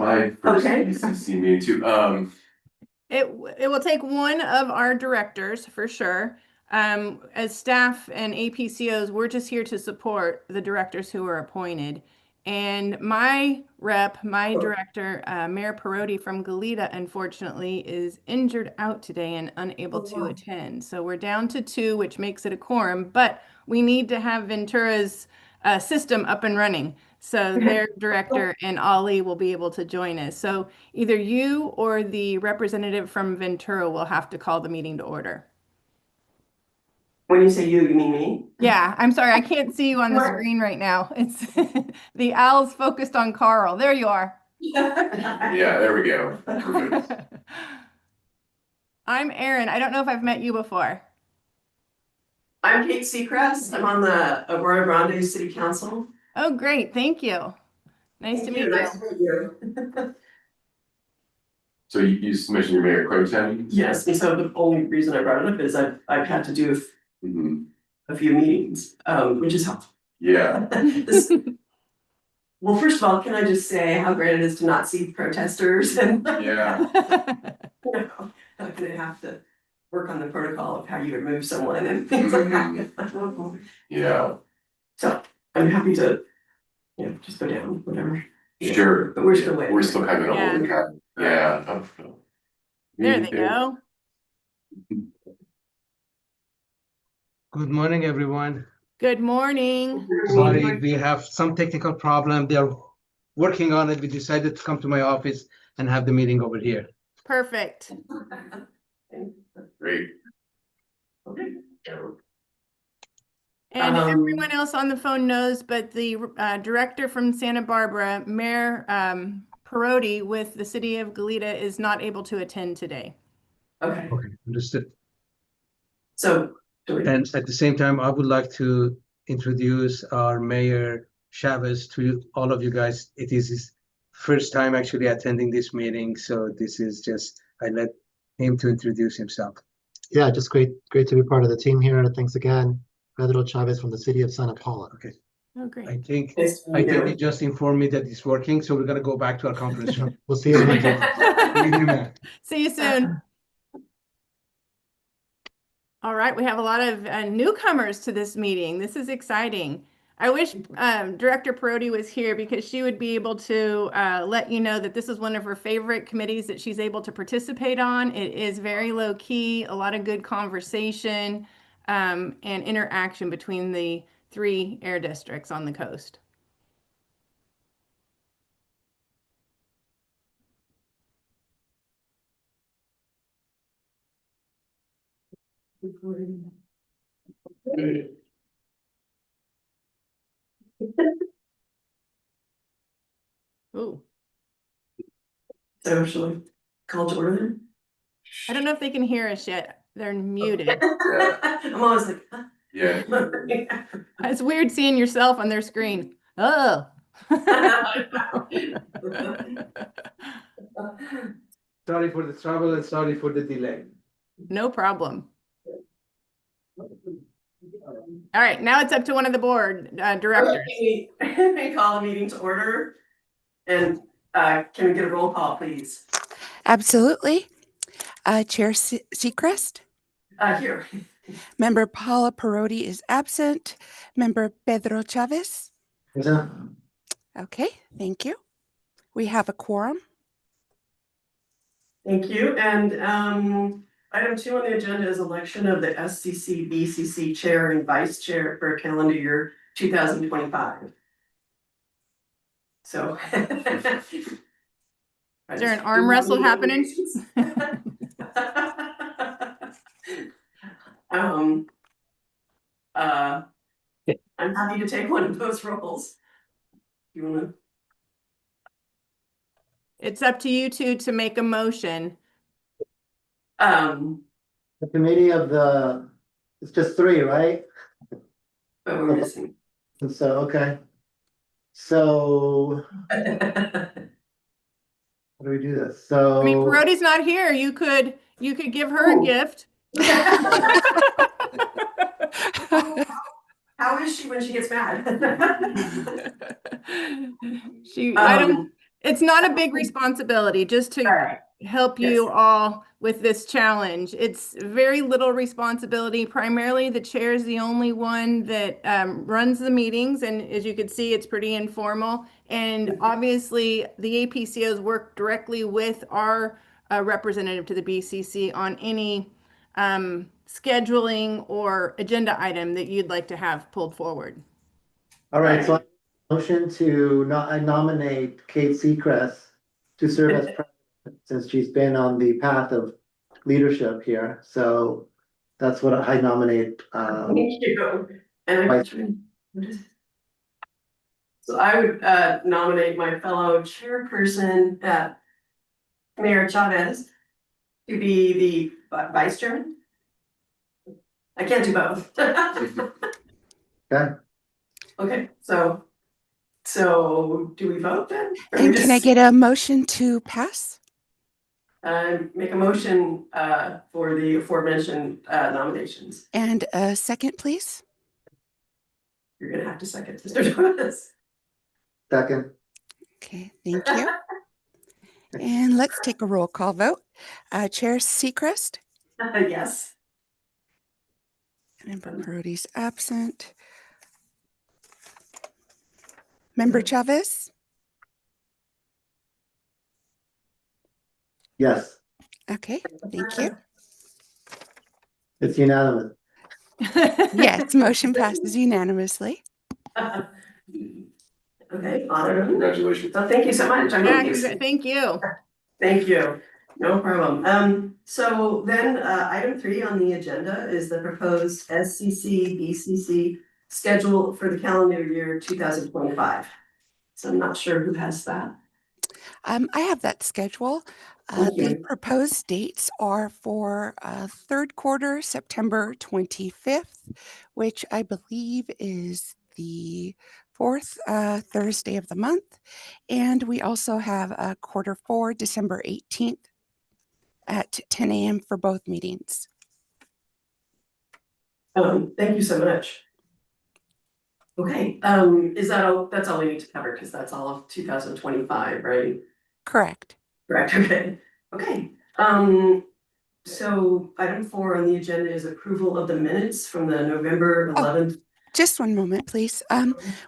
my first Okay. BCC meeting too. It will take one of our directors for sure. As staff and APCOs, we're just here to support the directors who are appointed. And my rep, my director, Mayor Perotti from Goleta, unfortunately, is injured out today and unable to attend. So we're down to two, which makes it a quorum, but we need to have Ventura's system up and running. So their director and Ollie will be able to join us. So either you or the representative from Ventura will have to call the meeting to order. When you say you mean me? Yeah, I'm sorry, I can't see you on the screen right now. It's the owl's focused on Carl. There you are. Yeah, there we go. Perfect. I'm Erin. I don't know if I've met you before. I'm Kate Seacrest. I'm on the Aurora Grande City Council. Oh, great. Thank you. Nice to meet you. Nice to meet you. So you mentioned your mayor pro tem? Yes, and so the only reason I brought it up is I've had to do a few meetings, which is helpful. Yeah. Well, first of all, can I just say how great it is to not see protesters and Yeah. not gonna have to work on the protocol of how you would move someone and things like that. Yeah. So I'm happy to, just go down, whatever. Sure. But we're still waiting. We're still kind of in a holding pattern. Yeah. There they go. Good morning, everyone. Good morning. Sorry, we have some technical problem. They're working on it. We decided to come to my office and have the meeting over here. Perfect. Great. Okay. And everyone else on the phone knows, but the director from Santa Barbara, Mayor Perotti with the city of Goleta, is not able to attend today. Okay, Okay, understood. so. And at the same time, I would like to introduce our Mayor Chavez to all of you guys. It is his first time actually attending this meeting, so this is just, I let him to introduce himself. Yeah, just great to be part of the team here. Thanks again, Pedro Chavez from the city of Santa Paula. Okay. Oh, great. I think they just informed me that it's working, so we're gonna go back to our conference room. We'll see you in a minute. See you soon. All right, we have a lot of newcomers to this meeting. This is exciting. I wish Director Perotti was here because she would be able to let you know that this is one of her favorite committees that she's able to participate on. It is very low key, a lot of good conversation and interaction between the 3 air districts on the coast. Ooh. So shall we call to order then? I don't know if they can hear us yet. They're muted. I'm always like, Yeah. It's weird seeing yourself on their screen. Oh. Sorry for the trouble and sorry for the delay. No problem. All right, now it's up to one of the board directors. Can we call the meeting to order? And can we get a roll call, please? Absolutely. Chair Seacrest. Here. Member Paula Perotti is absent. Member Pedro Chavez. Okay, thank you. We have a quorum. Thank you. And item 2 on the agenda is election of the SCC BCC chair and vice chair for calendar year 2025. So. Is there an arm wrestle happening? I'm happy to take one of those roles. You wanna? It's up to you two to make a motion. The committee of it's just 3, right? But we're missing. And so, okay. So how do we do this? So I mean, Perotti's not here. You could give her a gift. How is she when she gets mad? It's not a big responsibility, just All to right. help you all with this challenge. It's very little responsibility. Primarily, the chair is the only one that runs the meetings, and as you can see, it's pretty informal. And obviously, the APCOs work directly with our representative to the BCC on any scheduling or agenda item that you'd like to have pulled forward. All right, so motion to I nominate Kate Seacrest to serve as president since she's been on the path of leadership here. So that's what I nominate. Thank you. And Vice- so I would nominate my fellow chairperson, Mayor Chavez, to be the vice chairman. I can't do both. Okay. Okay, so do we vote then? Or we And can I just, get a motion to pass? make a motion for the aforementioned nominations? And a second, please? You're gonna have to second, Mr. Thomas. Second. Okay, thank you. And let's take a roll call vote. Chair Seacrest, Yes. Member Peroty's absent. Member Chavez? Yes, Okay, thank you. it's unanimous. Yes, motion passes unanimously. Okay, honored. Congratulations. So thank you so much. I'm Yeah, really thank you. Thank you. No problem. So then, item 3 on the agenda is the proposed SCC BCC schedule for the calendar year 2025. So I'm not sure who has that. I have that schedule. Thank The you. proposed dates are for third quarter, September 25th, which I believe is the fourth Thursday of the month. And we also have quarter 4, December 18th at 10 a.m. for both meetings. Thank you so much. Okay, is that all? That's all we need to cover because that's all of 2025, right? Correct. Correct, okay. So item 4 on the agenda is approval of the minutes from the November 11th. Just one moment, please.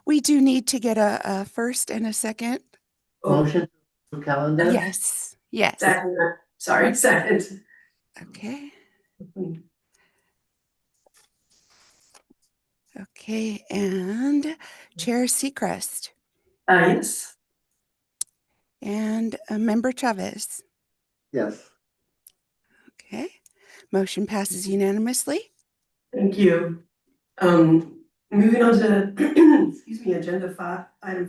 We do need to get a first and a second. Motion to calendar. Yes, yes. Second, sorry, second. Okay. Okay, and Chair Seacrest Yes, and Member Chavez. Yes. Okay, motion passes unanimously. thank you. Moving on to, excuse me, item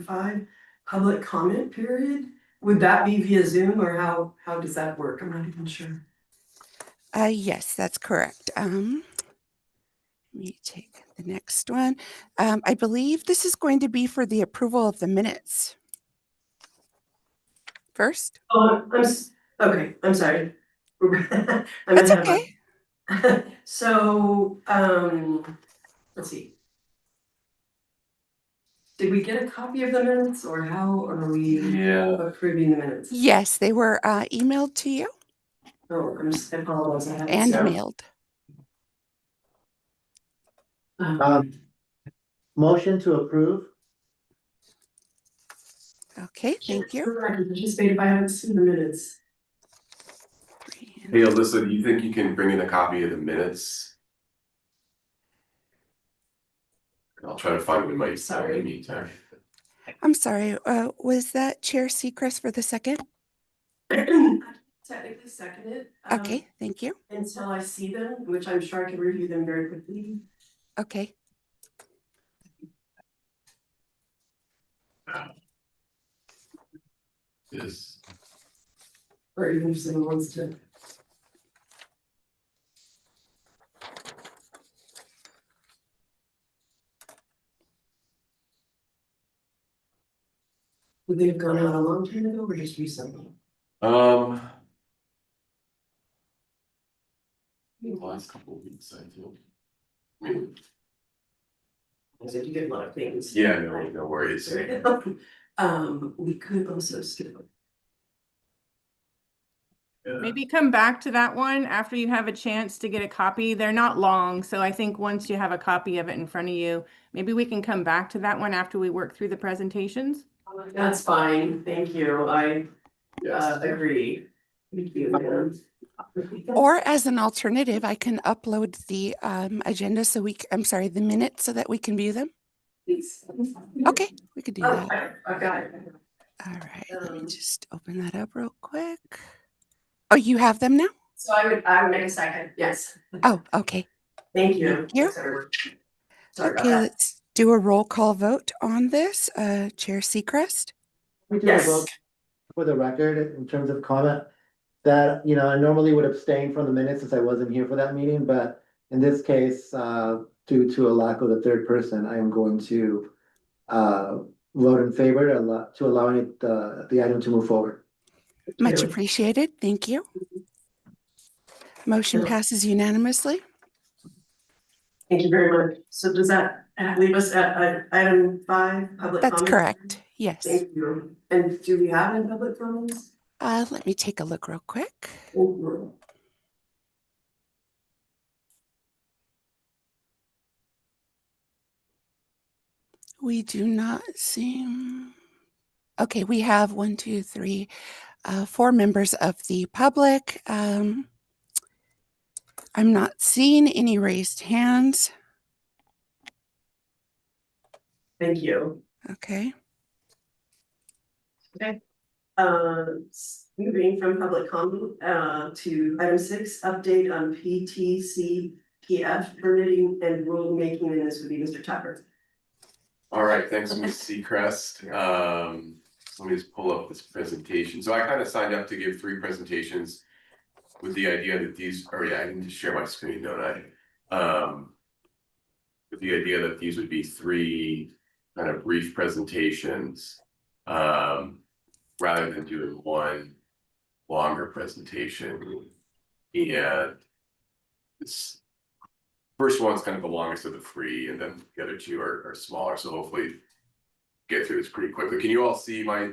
5, public comment period. Would that be via Zoom or how does that work? I'm not even sure. Yes, that's correct. Let me take the next one. I believe this is going to be for the approval of the minutes. First. Oh, okay, I'm sorry. That's okay. So, let's see. Did we get a copy of the minutes or how are we approving the minutes? Yes, they were emailed to you Oh, I apologize. I haven't and seen- mailed. Motion to approve. Okay, thank you. I can participate if I haven't seen the minutes. Hey, Alyssa, do you think you can bring in a copy of the minutes? I'll try to find them in my email in the meantime. I'm sorry, was that Chair Seacrest for the second? Technically second it. Okay, thank you. Until I see them, which I'm sure I can review them very quickly. Okay. Yes. Or even if someone wants to. Would they have gone out a long time ago or just recently? The last couple of weeks, I feel. I mean, I said you get a lot of things. yeah, no worries. We could also skip. Maybe come back to that one after you have a chance to get a copy. They're not long, so I think once you have a copy of it in front of you, maybe we can come back to that one after we work through the presentations. That's fine, thank you, I Yes. agree. Thank you, man. Or as an alternative, I can upload the agenda so I'm sorry, the minutes so that we can view them. Please. Okay, we could do Oh, that. I got it. All right, let me Um, just open that up real quick. Oh, you have them now? So I would make a second, yes, Oh, okay. thank you. Thank you. Thanks, everyone. Sorry about Okay, that. let's do a roll call vote on this. Chair Seacrest? We do a Yes. vote for the record in terms of comment that, you know, I normally would abstain from the minutes since I wasn't here for that meeting, but in this case, due to a lack of the third person, I am going to vote in favor to allowing it, the item to move forward. Much you. appreciated. Thank you. Motion passes unanimously. Thank you very much. So does that leave us at item 5, public That's comment? correct. Yes. Thank you. And do we have any public comments? Let me take a look real quick. Thank you. We do not seem. Okay, we have 1, 2, 3, 4 members of the public. I'm not seeing any raised hands. Thank you. Okay. Okay. Moving from public comment to item 6, update on PTCPF permitting and rulemaking, and this would be Mr. Tucker. All right, thanks, Ms. Seacrest. Let me just pull up this presentation. So I kind of signed up to give 3 presentations with the idea that these, or yeah, I need to share my screen, don't I? With the idea that these would be 3 kind of brief presentations, rather than doing 1 longer presentation. And this first one's kind of the longest of the 3, and then the other 2 are smaller, so hopefully get through this pretty quickly. Can you all see my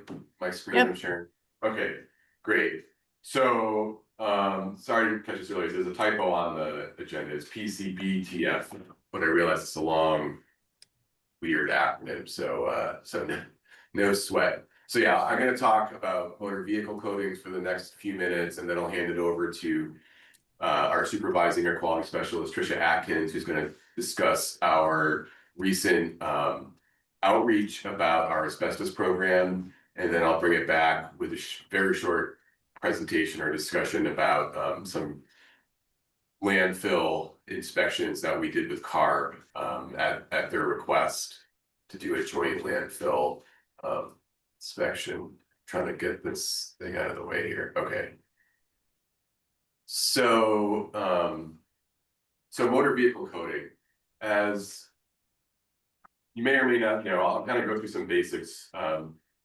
screen Yep. I'm sharing? Okay, great. So sorry to catch this early. There's a typo on the agenda. It's PCBTF, but I realize it's a long, weird acronym. So no sweat. So yeah, I'm going to talk about motor vehicle coatings for the next few minutes, and then I'll hand it over to our supervising air quality specialist, Trisha Atkins, who's going to discuss our recent outreach about our asbestos program. And then I'll bring it back with a very short presentation or discussion about some landfill inspections that we did with CARB at their request to do a joint landfill inspection. Trying to get this thing out of the way here. Okay. So motor vehicle coating, as you may or may not know, I'll kind of go through some basics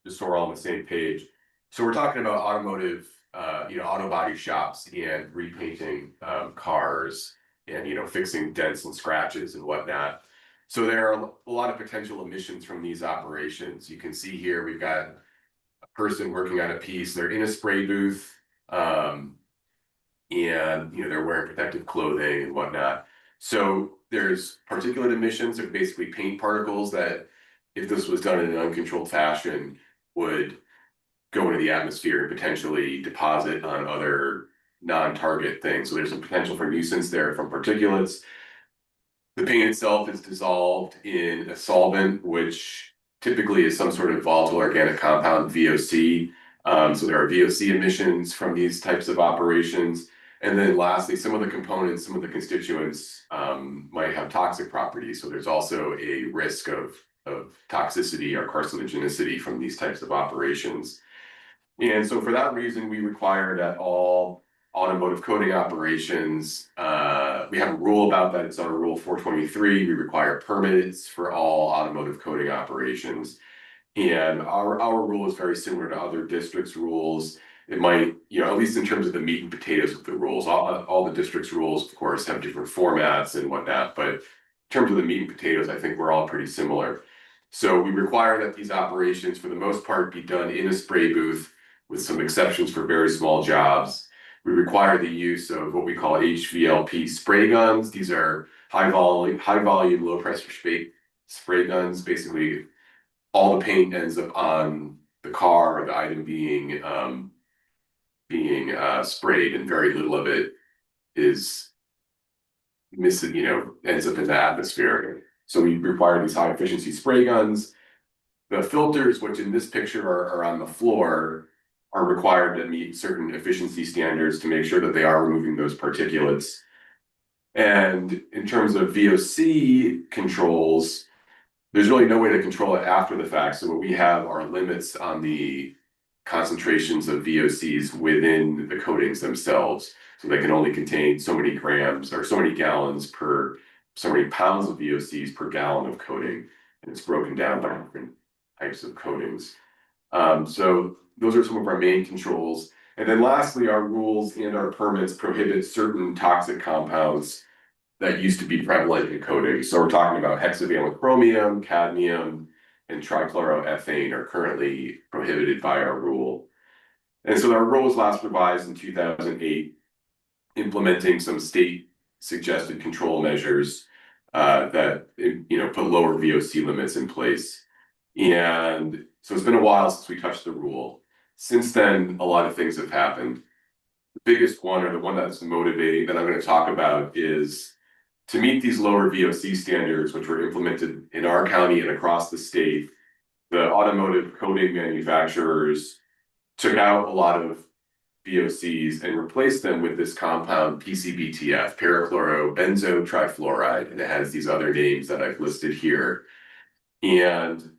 just so we're all on the same page. So we're talking about automotive, auto body shops and repainting cars and, fixing dents and scratches and whatnot. So there are a lot of potential emissions from these operations. You can see here, we've got a person working on a piece, they're in a spray booth, and they're wearing protective clothing and whatnot. So there's particulate emissions, are basically paint particles that, if this was done in an uncontrolled fashion, would go into the atmosphere and potentially deposit on other non-target things. So there's a potential for nuisance there from particulates. The paint itself is dissolved in a solvent, which typically is some sort of volatile organic compound, VOC. So there are VOC emissions from these types of operations. And then lastly, some of the components, some of the constituents might have toxic properties. So there's also a risk of toxicity or carcinogenicity from these types of operations. And so for that reason, we require that all automotive coating operations, we have a rule about that. It's our rule 423. We require permits for all automotive coating operations. And our rule is very similar to other districts' rules. It might, at least in terms of the meat and potatoes of the rules, all the district's rules, of course, have different formats and whatnot. But in terms of the meat and potatoes, I think we're all pretty similar. So we require that these operations, for the most part, be done in a spray booth, with some exceptions for very small jobs. We require the use of what we call HVLP spray guns. These are high volume, low pressure spray guns. Basically, all the paint ends up on the car or the item being sprayed, and very little of it is missing, ends up in the atmosphere. So we require these high efficiency spray guns. The filters, which in this picture are on the floor, are required to meet certain efficiency standards to make sure that they are removing those particulates. And in terms of VOC controls, there's really no way to control it after the fact. So what we have are limits on the concentrations of VOCs within the coatings themselves. So they can only contain so many grams or so many gallons per, so many pounds of VOCs per gallon of coating. And it's broken down by different types of coatings. So those are some of our main controls. And then lastly, our rules and our permits prohibit certain toxic compounds that used to be prevalent in coatings. So we're talking about hexavalent chromium, cadmium, and trichloroethane are currently prohibited by our rule. And so our rule was last revised in 2008, implementing some state suggested control measures that put lower VOC limits in place. And so it's been a while since we touched the rule. Since then, a lot of things have happened. The biggest one, or the one that's motivating that I'm going to talk about, is to meet these lower VOC standards, which were implemented in our county and across the state. The automotive coating manufacturers took out a lot of VOCs and replaced them with this compound PCBTF, parachlorobenzo trifluoride, and it has these other names that I've listed here. And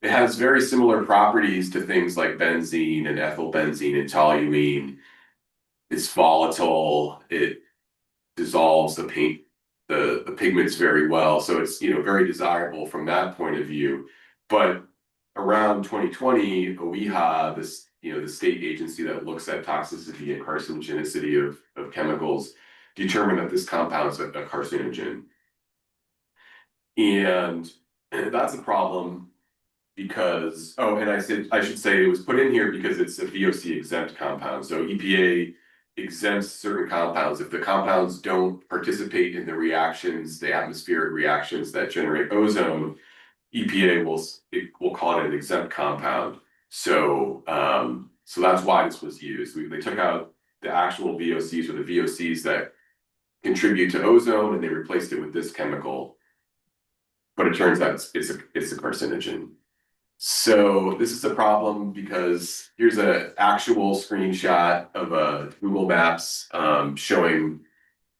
it has very similar properties to things like benzene and ethylbenzene and toluene. It's volatile. It dissolves the paint, the pigments very well. So it's very desirable from that point of view. But around 2020, OEHA, this the state agency that looks at toxicity and carcinogenicity of chemicals, determined that this compound is a carcinogen. And that's a problem because, and I should say it was put in here because it's a VOC exempt compound. So EPA exempts certain compounds. If the compounds don't participate in the reactions, the atmospheric reactions that generate ozone, EPA will call it an exempt compound. So so that's why this was used. They took out the actual VOCs, or the VOCs that contribute to ozone, and they replaced it with this chemical. But it turns out it's a carcinogen. So this is a problem because here's an actual screenshot of a Google Maps showing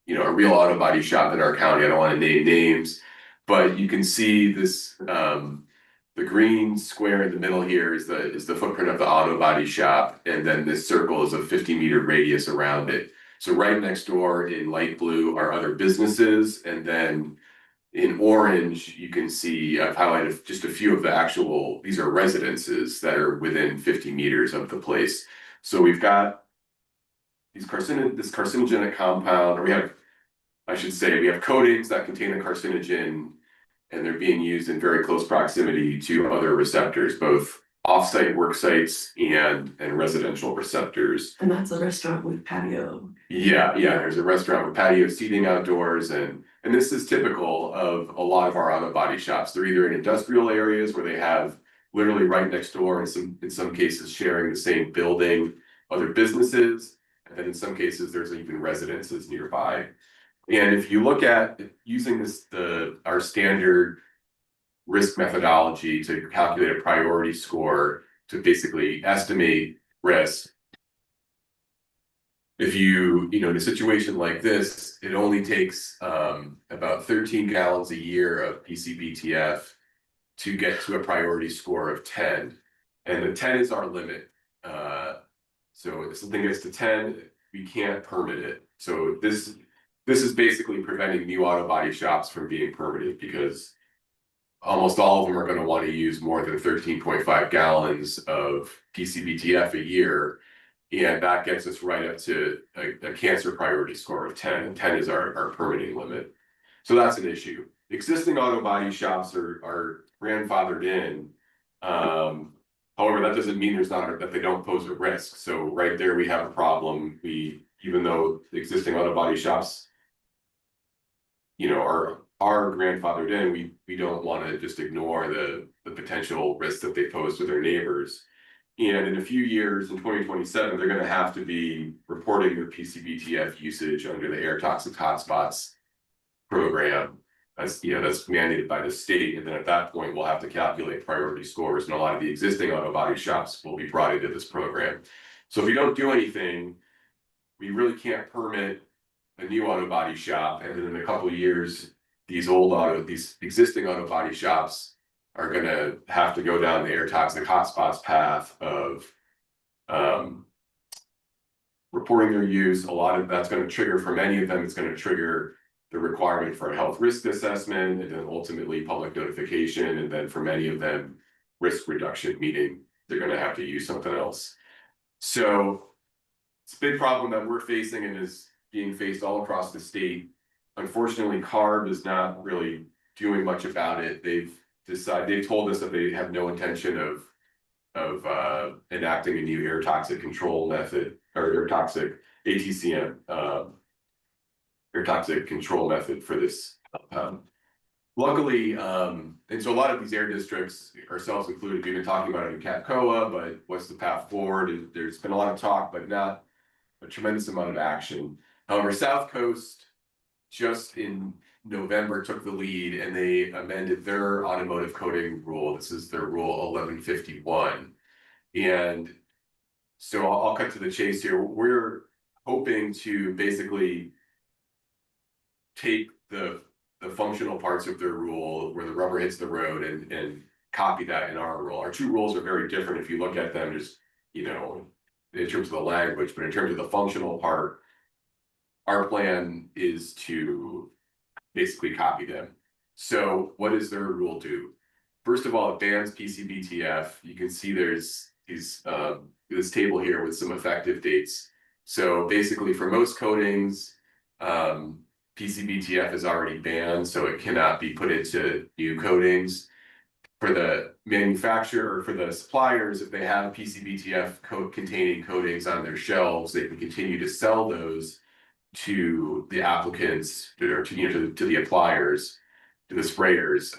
a real auto body shop in our county. I don't want to name names, but you can see this the green square in the middle here is the footprint of the auto body shop, and then this circle is a 50-meter radius around it. So right next door in light blue are other businesses, and then in orange, you can see I've highlighted just a few of the actual, these are residences that are within 50 meters of the place. So we've got this carcinogenic compound, or we have coatings that contain a carcinogen, and they're being used in very close proximity to other receptors, both off-site work sites and residential receptors. And that's a restaurant with patio. Yeah, there's a restaurant with patio seating outdoors, and this is typical of a lot of our auto body shops. They're either in industrial areas where they have literally right next door, in some cases sharing the same building, other businesses, and then in some cases there's even residences nearby. And if you look at using our standard risk methodology to calculate a priority score to basically estimate risk, if in a situation like this, it only takes about 13 gallons a year of PCBTF to get to a priority score of 10. And the 10 is our limit. So if something gets to 10, we can't permit it. So this is basically preventing new auto body shops from being permitted, because almost all of them are going to want to use more than 13.5 gallons of PCBTF a year. And that gets us right up to a cancer priority score of 10, and 10 is our permitting limit. So that's an issue. Existing auto body shops are grandfathered in. However, that doesn't mean that they don't pose a risk. So right there, we have a problem. Even though the existing auto body shops, are grandfathered in, we don't want to just ignore the potential risks that they pose to their neighbors. And in a few years, in 2027, they're going to have to be reporting their PCBTF usage under the air toxic hotspots program. That's mandated by the state. And then at that point, we'll have to calculate priority scores, and a lot of the existing auto body shops will be brought into this program. So if we don't do anything, we really can't permit a new auto body shop, and then in a couple of years, these existing auto body shops are gonna have to go down the air toxic hotspots path of reporting their use. A lot of that's going to trigger, for many of them, it's going to trigger the requirement for a health risk assessment, and then ultimately public notification, and then for many of them, risk reduction, meaning they're going to have to use something else. So it's a big problem that we're facing and is being faced all across the state. Unfortunately, CARB is not really doing much about it. They've told us that they have no intention of enacting a new air toxic control method, or air toxic ATCM, air toxic control method for this. Luckily, and so a lot of these air districts, ourselves included, we've been talking about it in CAPCOA, but what's the path forward? And there's been a lot of talk, but not a tremendous amount of action. However, South Coast just in November took the lead, and they amended their automotive coding rule. This is their rule 1151. And so I'll cut to the chase here. We're hoping to basically take the functional parts of their rule where the rubber hits the road and copy that in our rule. Our two rules are very different if you look at them just, in terms of the language, but in terms of the functional part, our plan is to basically copy them. So what does their rule do? First of all, it bans PCBTF. You can see there's this table here with some effective dates. So basically for most coatings, PCBTF is already banned, so it cannot be put into new coatings. For the manufacturer or for the suppliers, if they have PCBTF containing coatings on their shelves, they can continue to sell those to the applicants or to the appliers, to the sprayers,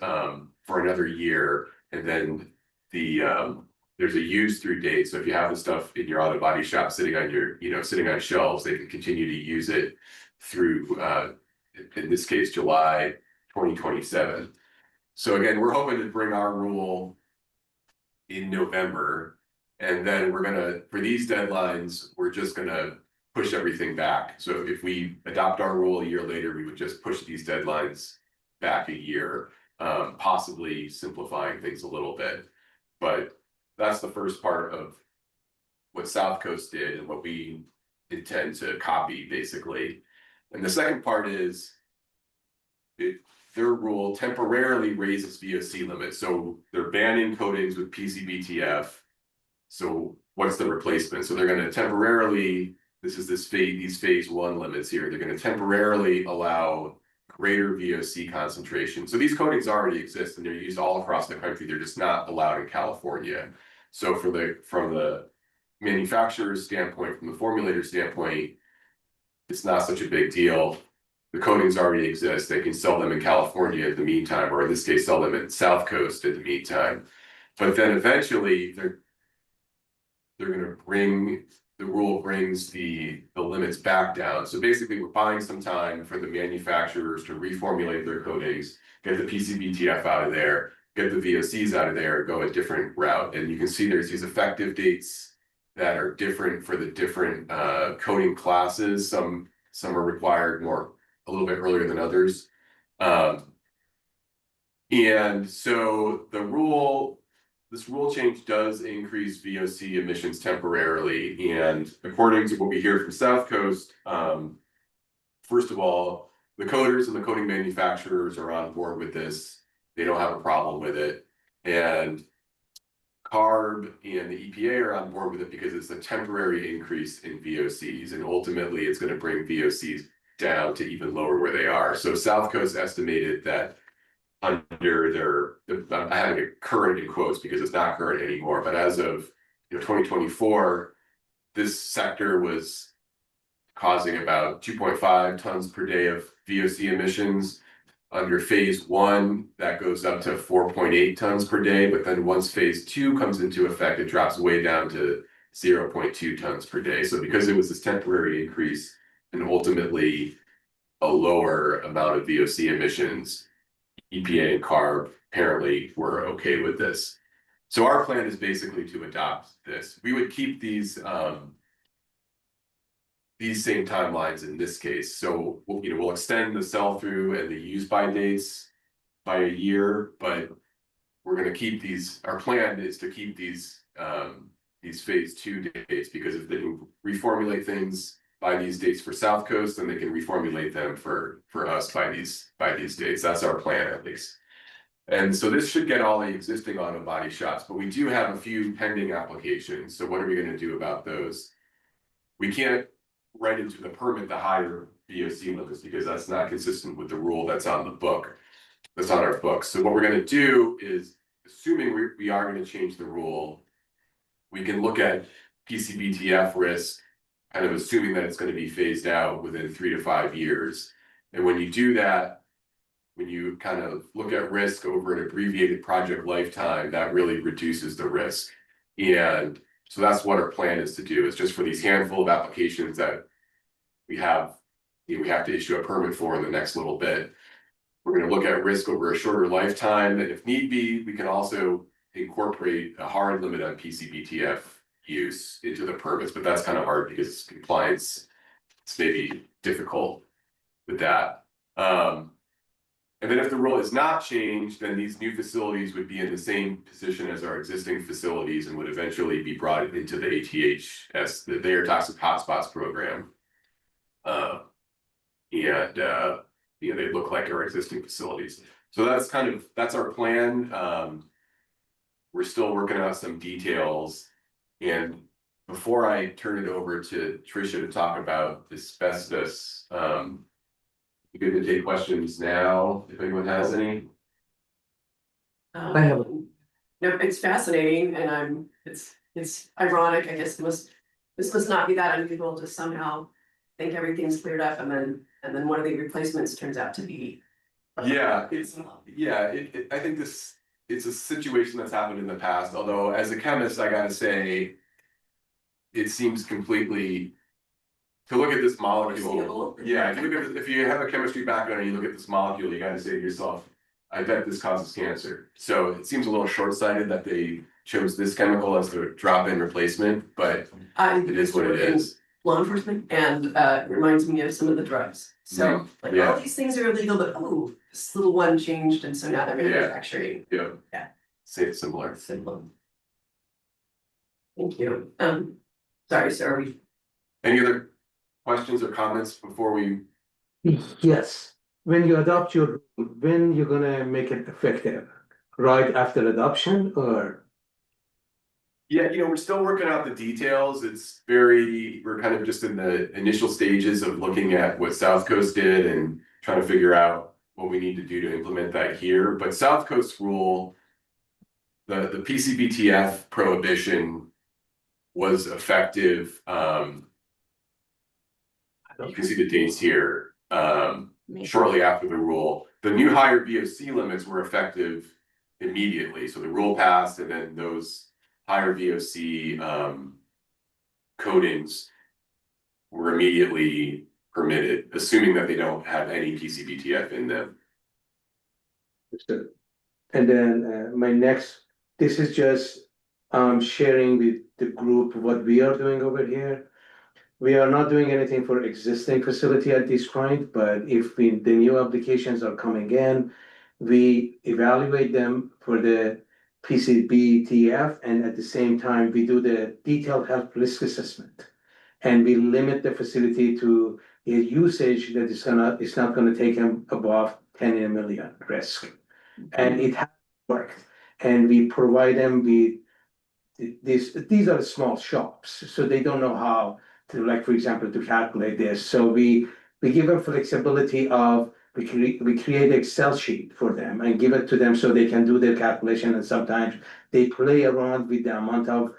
for another year. And then there's a use through date. So if you have the stuff in your auto body shop sitting on sitting on shelves, they can continue to use it through in this case July 2027. So again, we're hoping to bring our rule in November, and then for these deadlines, we're just gonna push everything back. So if we adopt our rule a year later, we would just push these deadlines back a year, possibly simplifying things a little bit. But that's the first part of what South Coast did and what we intend to copy, basically. And the second part is their rule temporarily raises VOC limits. So they're banning coatings with PCBTF. So what's the replacement? So they're going to temporarily, these phase one limits here, they're going to temporarily allow greater VOC concentration. So these coatings already exist and they're used all across the country. They're just not allowed in California. So from the manufacturer's standpoint, from the formulator standpoint, it's not such a big deal. The coatings already exist. They can sell them in California in the meantime, or in this case, sell them in South Coast in the meantime. But then eventually they're going to the rule brings the limits back down. So basically we're buying some time for the manufacturers to reformulate their coatings, get the PCBTF out of there, get the VOCs out of there, go a different route. And you can see there's these effective dates that are different for the different coating classes. Some are required a little bit earlier than others. And so this rule change does increase VOC emissions temporarily. And according to what we hear from South Coast, first of all, the coaters and the coating manufacturers are on board with this. They don't have a problem with it. And CARB and the EPA are on board with it because it's a temporary increase in VOCs. And ultimately, it's going to bring VOCs down to even lower where they are. So South Coast estimated that under their I have it current in quotes because it's not current anymore, but as of 2024, this sector was causing about 2.5 tons per day of VOC emissions. Under phase one, that goes up to 4.8 tons per day, but then once phase two comes into effect, it drops way down to 0.2 tons per day. So because it was this temporary increase and ultimately a lower amount of VOC emissions, EPA and CARB apparently were okay with this. So our plan is basically to adopt this. We would keep these same timelines in this case. So we'll extend the sell through and the use by dates by a year, but we're going to keep these. Our plan is to keep these phase two dates, because if they can reformulate things by these dates for South Coast, then they can reformulate them for us by these dates. That's our plan, at least. And so this should get all the existing auto body shops, but we do have a few pending applications. So what are we going to do about those? We can't write into the permit the higher VOC limits, because that's not consistent with the rule that's on the book, that's on our books. So what we're going to do is, assuming we are going to change the rule, we can look at PCBTF risk, kind of assuming that it's going to be phased out within 3 to 5 years. And when you do that, when you kind of look at risk over an abbreviated project lifetime, that really reduces the risk. And so that's what our plan is to do, is just for these handful of applications that we have to issue a permit for in the next little bit. We're going to look at risk over a shorter lifetime, and if need be, we can also incorporate a hard limit on PCBTF use into the permits, but that's kind of hard because compliance, it's maybe difficult with that. And then if the rule is not changed, then these new facilities would be in the same position as our existing facilities and would eventually be brought into the ATHS, the Air Toxic Hotspots program. They look like our existing facilities. So that's our plan. We're still working out some details. And before I turn it over to Tricia to talk about asbestos, you good to take questions now, if anyone has any? I have. No, it's fascinating, and it's ironic, I guess. This must not be that unusual to somehow think everything's cleared up, and then one of the replacements turns out to be. Yeah, I think it's a situation that's happened in the past, although as a chemist, I gotta say, it seems completely, to look at this molecule, yeah, if you have a chemistry background and you look at this molecule, you gotta say to yourself, I bet this causes cancer. So it seems a little short-sighted that they chose this chemical as the drop-in replacement, but it is what it is. Law enforcement, and it reminds me of some of the drugs. So Yeah. all these things are illegal, but this little one changed, and so now they're manufacturing. Yeah. Say it's similar. Simple. Thank you. Sorry, sir, are we? Any other questions or comments before we? Yes, when you adopt your rule, when you're gonna make it effective, right after adoption, or? Yeah, we're still working out the details. We're kind of just in the initial stages of looking at what South Coast did and trying to figure out what we need to do to implement that here. But South Coast rule, the PCBTF prohibition was effective. You can see the dates here, shortly after the rule. The new higher VOC limits were effective immediately. So the rule passed, and then those higher VOC coatings were immediately permitted, assuming that they don't have any PCBTF in them. And then this is just sharing with the group what we are doing over here. We are not doing anything for existing facility at this point, but if the new applications are coming in, we evaluate them for the PCBTF, and at the same time, we do the detailed health risk assessment. And we limit the facility to a usage that it's not gonna take them above 10 in a million risk. And it has worked. And we provide them with these are small shops, so they don't know how to, like, for example, to calculate this. So we give them flexibility of we create Excel sheet for them and give it to them so they can do their calculation, and sometimes they play around with the amount of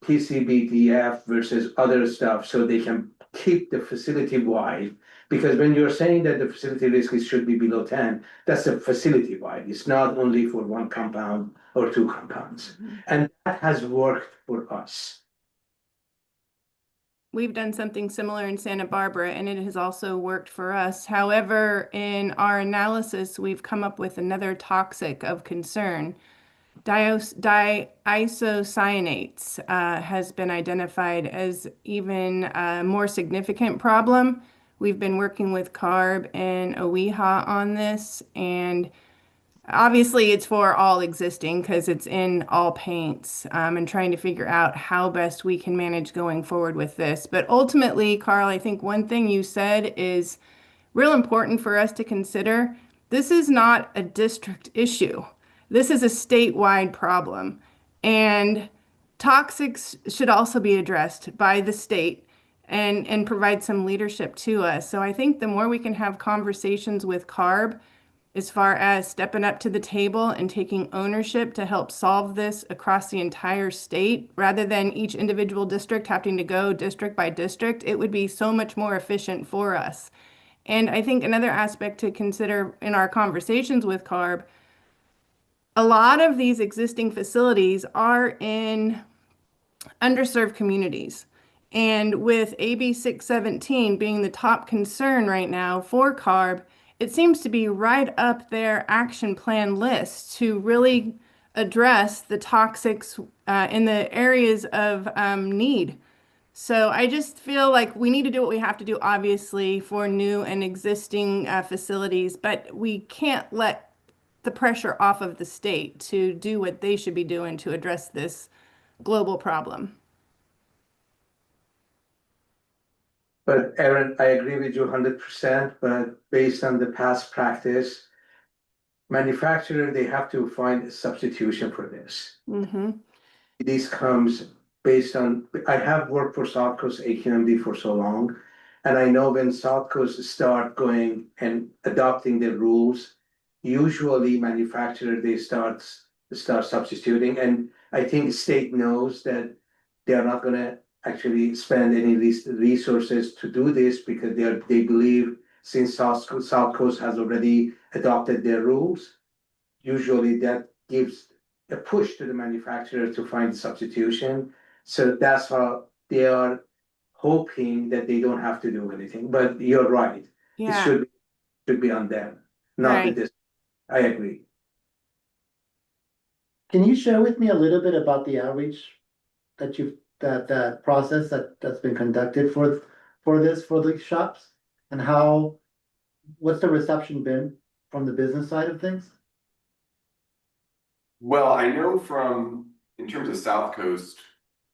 PCBDF versus other stuff so they can keep the facility wide. Because when you're saying that the facility risk should be below 10, that's a facility wide. It's not only for one compound or two compounds. And that has worked for us. We've done something similar in Santa Barbara, and it has also worked for us. However, in our analysis, we've come up with another toxic of concern. Diisocyanates has been identified as even a more significant problem. We've been working with CARB and OEHA on this, and obviously it's for all existing because it's in all paints, and trying to figure out how best we can manage going forward with this. But ultimately, Carl, I think one thing you said is real important for us to consider. This is not a district issue. This is a statewide problem. And toxics should also be addressed by the state and provide some leadership to us. So I think the more we can have conversations with CARB as far as stepping up to the table and taking ownership to help solve this across the entire state, rather than each individual district having to go district by district, it would be so much more efficient for us. And I think another aspect to consider in our conversations with CARB, a lot of these existing facilities are in underserved communities. And with AB 617 being the top concern right now for CARB, it seems to be right up their action plan list to really address the toxics in the areas of need. So I just feel like we need to do what we have to do, obviously, for new and existing facilities, but we can't let the pressure off of the state to do what they should be doing to address this global problem. But Aaron, I agree with you 100%, but based on the past practice, manufacturer, they have to find a substitution for this. Mm-hmm. This comes based on, I have worked for South Coast AQMD for so long, and I know when South Coast start going and adopting the rules, usually manufacturer, they start substituting, and I think state knows that they are not gonna actually spend any resources to do this because they believe since South Coast has already adopted their rules, usually that gives a push to the manufacturer to find a substitution. So that's how they are hoping that they don't have to do anything. But you're right. It Yeah, should be on them, not right. the district. I agree. Can you share with me a little bit about the outreach that process that's been conducted for the shops? And what's the reception been from the business side of things? Well, I know in terms of South Coast,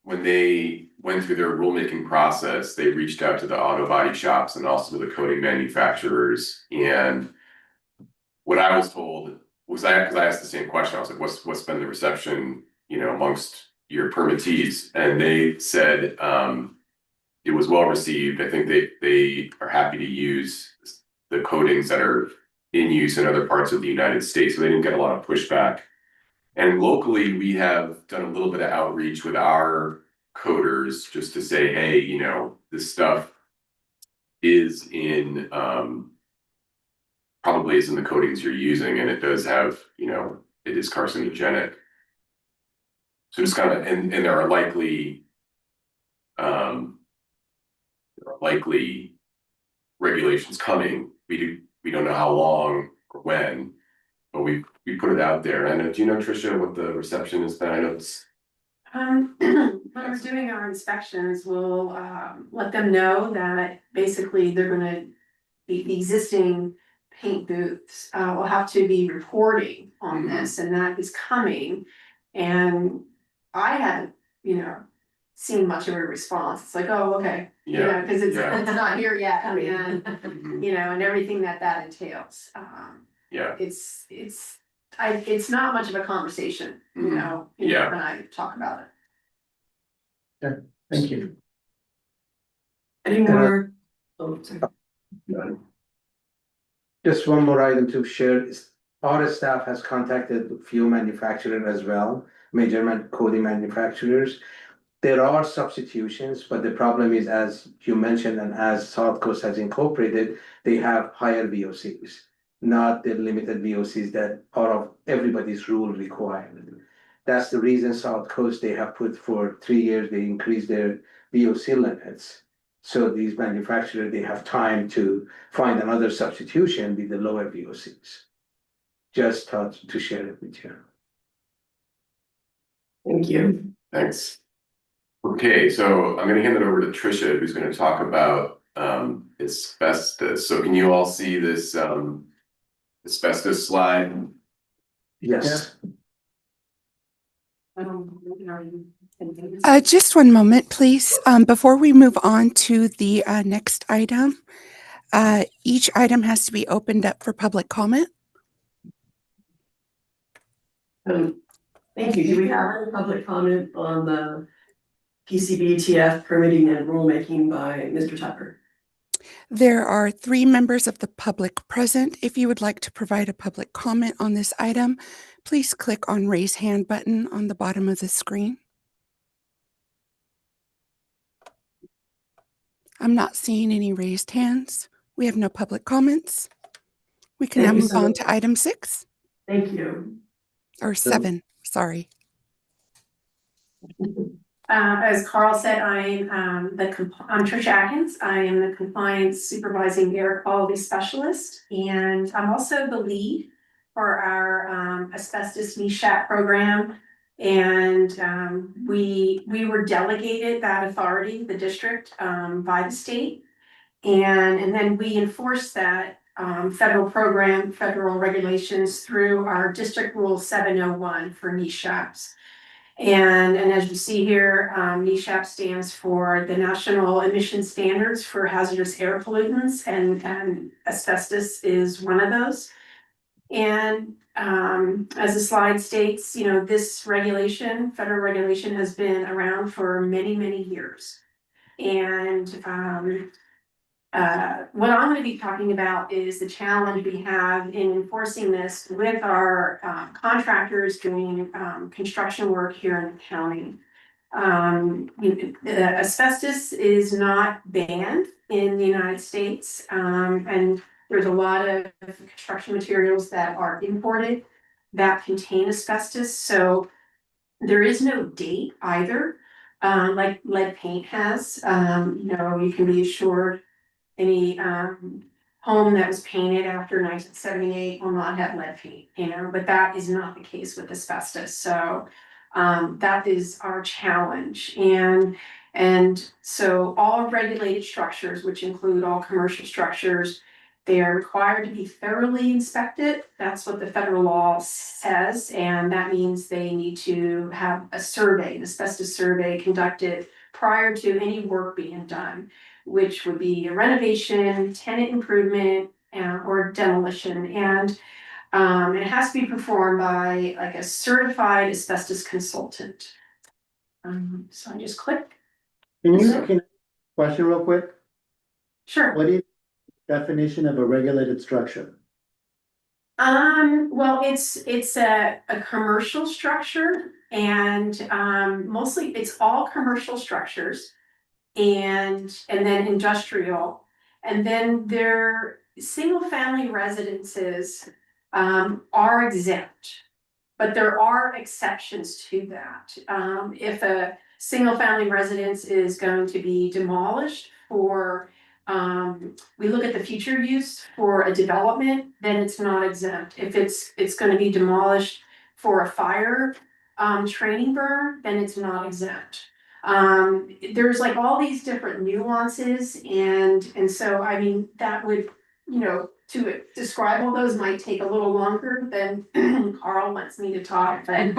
when they went through their rulemaking process, they reached out to the auto body shops and also to the coating manufacturers. And what I was told was because I asked the same question, I was like, what's been the reception, amongst your permittees? And they said it was well received. I think they are happy to use the coatings that are in use in other parts of the United States. So they didn't get a lot of pushback. And locally, we have done a little bit of outreach with our coders just to say, hey, this stuff is in probably is in the coatings you're using, and it does have, it is carcinogenic. So just kind of, and there are likely regulations coming. We don't know how long or when, but we put it out there. And do you know, Tricia, what the reception has been? I know it's When we're doing our inspections, we'll let them know that basically they're gonna be the existing paint booths will have to be reporting on this, and that is coming. And I haven't, seen much of a response. It's like, oh, okay, because it's not here yet, and and everything that entails. It's not much of a conversation, when I talk about it. Thank you. Any more? Oh, sorry. Just one more item to share is our staff has contacted a few manufacturers as well, major coating manufacturers. There are substitutions, but the problem is, as you mentioned, and as South Coast has incorporated, they have higher VOCs, not the limited VOCs that are of everybody's rule requirement. That's the reason South Coast, they have put for 3 years, they increased their VOC limits. So these manufacturers, they have time to find another substitution with the lower VOCs. Just thought to share it with you. Thank you. Thanks. Okay, so I'm gonna hand it over to Tricia, who's gonna talk about asbestos. So can you all see this asbestos slide? Yes. Just one moment, please. Before we move on to the next item, each item has to be opened up for public comment. Thank you. Do we have any public comment on the PCBTF permitting and rulemaking by Mr. Tucker? There are 3 members of the public present. If you would like to provide a public comment on this item, please click on raise hand button on the bottom of the screen. I'm not seeing any raised hands. We have no public comments. We can now move on to item 6. Thank you. Or 7, sorry. As Carl said, I'm Tricia Atkins. I am the Compliance Supervising Air Quality Specialist, and I'm also the lead for our asbestos NESHAP program. And we were delegated that authority, the district, by the state. And then we enforce that federal program, federal regulations through our District Rule 701 for NESHAPs. And as you see here, NESHAP stands for the National Emission Standards for Hazardous Air Pollutants, and asbestos is one of those. And as the slide states, you know, this regulation, federal regulation, has been around for many, many years. And what I'm going to be talking about is the challenge we have in enforcing this with our contractors doing construction work here in the county. Asbestos is not banned in the United States, and there's a lot of construction materials that are imported that contain asbestos. So there is no date either, like lead paint has. You know, you can be assured any home that was painted after 1978 will not have lead paint, you know, but that is not the case with asbestos. So that is our challenge. And so all regulated structures, which include all commercial structures, they are required to be thoroughly inspected. That's what the federal law says, and that means they need to have a survey, an asbestos survey, conducted prior to any work being done, which would be a renovation, tenant improvement, or demolition. And it has to be performed by like a certified asbestos consultant. So I just click. Can question real quick? Sure. What is the definition of a regulated structure? Well, it's a commercial structure, and mostly it's all commercial structures. And then industrial, and then their single family residences are exempt, but there are exceptions to that. If a single family residence is going to be demolished for we look at the future use for a development, then it's not exempt. If it's going to be demolished for a fire training burn, then it's not exempt. There's like all these different nuances, and so I mean that would, you know, to describe all those might take a little longer than Carl wants me to talk, but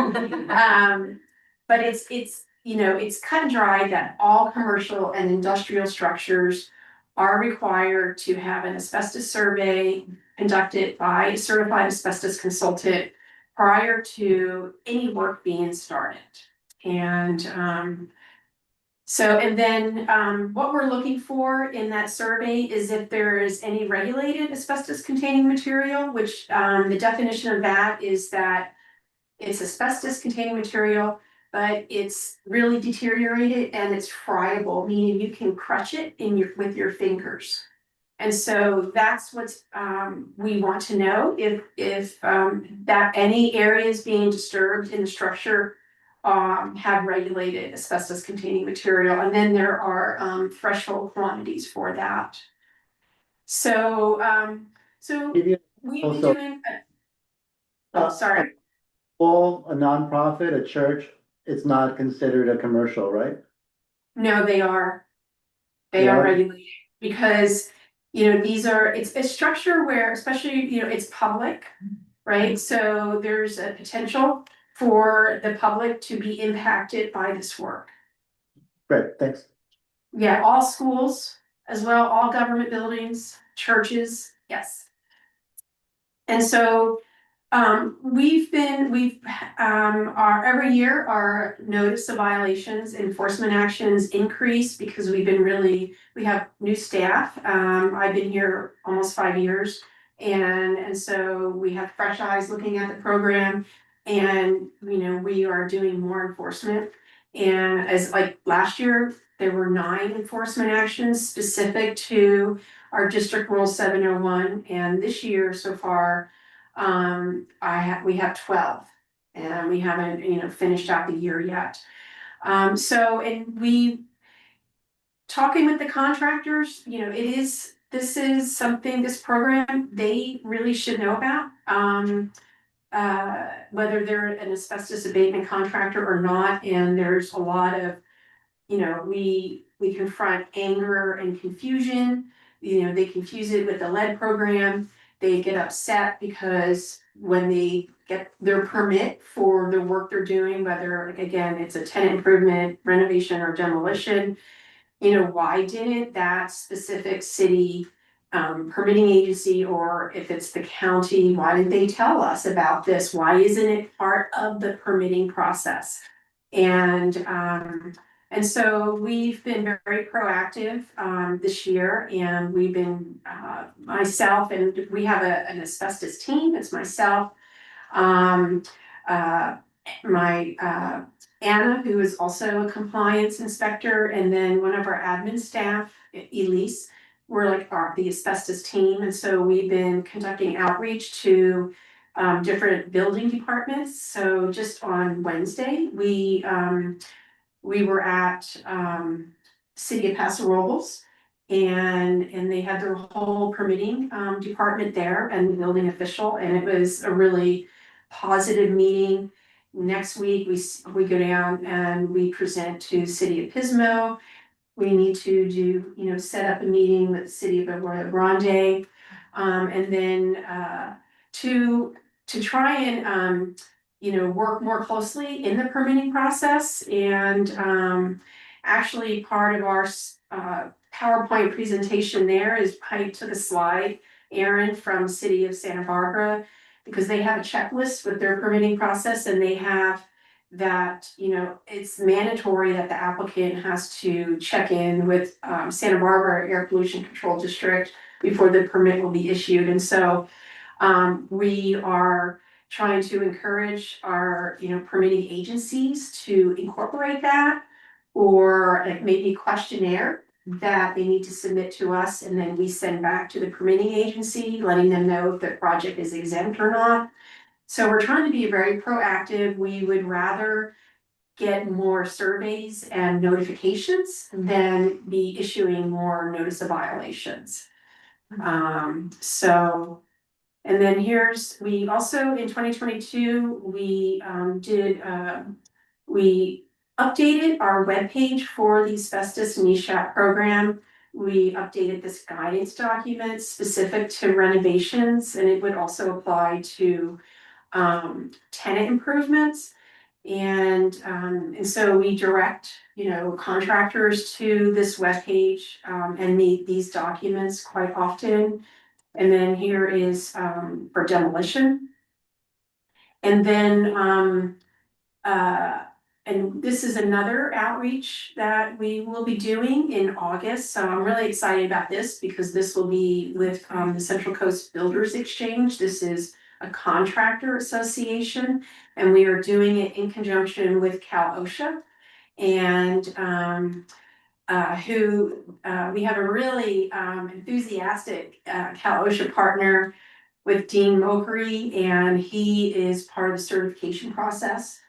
it's you know, it's cut and dry that all commercial and industrial structures are required to have an asbestos survey conducted by a certified asbestos consultant prior to any work being started. And So, and then, what we're looking for in that survey is if there is any regulated asbestos containing material, which, the definition of that is that it's asbestos containing material, but it's really deteriorated and it's friable, meaning you can crush it with your fingers. And so that's what's, we want to know if that any areas being disturbed in the structure have regulated asbestos containing material, and then there are threshold quantities for that. So, Give you we've been also- doing. Oh, sorry. Well, a nonprofit, a church, it's not considered a commercial, right? No, they are. They They are are? regulated because, it's a structure where, especially, it's public, right? So there's a potential for the public to be impacted by this work. Great, thanks. Yeah, all schools as well, all government buildings, churches, yes. And so every year our notice of violations, enforcement actions increase because we have new staff. I've been here almost 5 years. And so we have fresh eyes looking at the program and, we are doing more enforcement. And as like last year, there were 9 enforcement actions specific to our district rule 701. And this year so far, we have 12 and we haven't, finished out the year yet. Talking with the contractors, this is something, this program, they really should know about. Whether they're an asbestos abatement contractor or not, and there's a lot of, we confront anger and confusion. They confuse it with the lead program. They get upset because when they get their permit for the work they're doing, whether again, it's a tenant improvement, renovation or demolition, why didn't that specific city permitting agency, or if it's the county, why didn't they tell us about this? Why isn't it part of the permitting process? And so we've been very proactive this year, and we've been myself, and we have an asbestos team. It's myself, my Anna, who is also a compliance inspector, and then one of our admin staff, Elise. We're like the asbestos team, and so we've been conducting outreach to different building departments. So just on Wednesday, we were at City of Paso Robles, and they had their whole permitting department there and the building official, and it was a really positive meeting. Next week, we go down and we present to City of Pismo. We need to do, set up a meeting with the City of Arroyo Grande, and then to try and work more closely in the permitting process. And actually part of our PowerPoint presentation there is, I took a slide, Aaron, from City of Santa Barbara, because they have a checklist with their permitting process, and they have that, it's mandatory that the applicant has to check in with Santa Barbara Air Pollution Control District before the permit will be issued. And so we are trying to encourage our, permitting agencies to incorporate that, or maybe a questionnaire that they need to submit to us, and then we send back to the permitting agency, letting them know if the project is exempt or not. So we're trying to be very proactive. We would rather get more surveys and notifications than be issuing more notice of violations. And then we also in 2022, we updated our webpage for the asbestos NESHAP program. We updated this guidance document specific to renovations, and it would also apply to tenant improvements. And so we direct, contractors to this webpage and meet these documents quite often. And then here is for demolition. And then and this is another outreach that we will be doing in August. So I'm really excited about this because this will be with the Central Coast Builders Exchange. This is a contractor association, and we are doing it in conjunction with Cal OSHA. And we have a really enthusiastic Cal OSHA partner with Dean Mokery, and he is part of the certification process.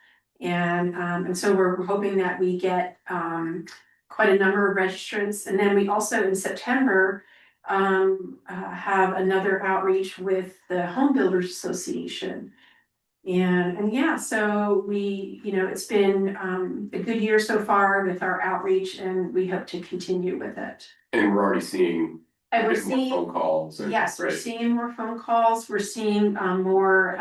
And so we're hoping that we get quite a number of registrants. And then we also in September have another outreach with the Home Builders Association. And yeah, so it's been a good year so far with our outreach, and we hope to continue with it. And we're already seeing And we're more seeing, phone calls. yes, we're right? seeing more phone calls, we're seeing more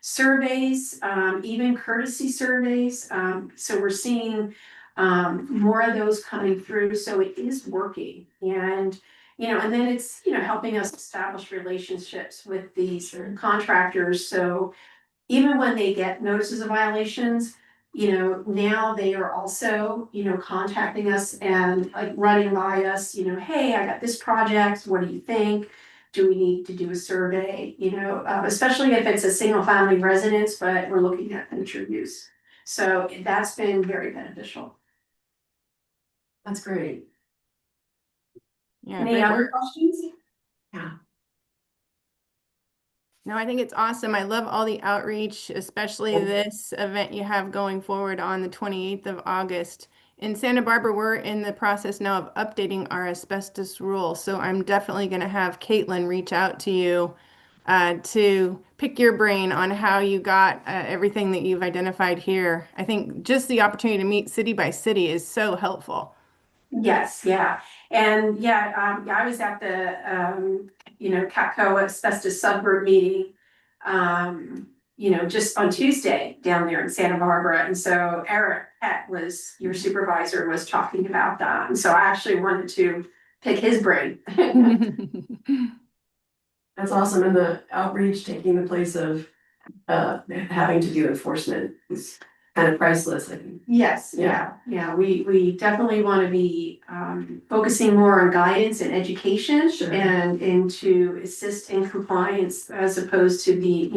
surveys, even courtesy surveys. So we're seeing more of those coming through, so it is working. And and then it's helping us establish relationships with these contractors. So even when they get notices of violations, now they are also, contacting us and like running by us, hey, I got this project, what do you think? Do we need to do a survey? Especially if it's a single family residence, but we're looking at future use. So that's been very beneficial. That's great. Yeah, Any great other work. questions? No, I think it's awesome. I love all the outreach, especially this event you have going forward on the 28th of August. In Santa Barbara, we're in the process now of updating our asbestos rule. So I'm definitely going to have Caitlin reach out to you to pick your brain on how you got everything that you've identified here. I think just the opportunity to meet city by city is so helpful. Yes, yeah. And yeah, I was at the CAPCO asbestos subgroup meeting, just on Tuesday down there in Santa Barbara. And so Eric Pett was your supervisor, was talking about that. And so I actually wanted to pick his brain. That's awesome. And the outreach taking the place of having to do enforcement is kind of priceless, I think. Yes, yeah. We definitely want to be focusing more on guidance and education. Sure. And to assist in compliance as opposed to be,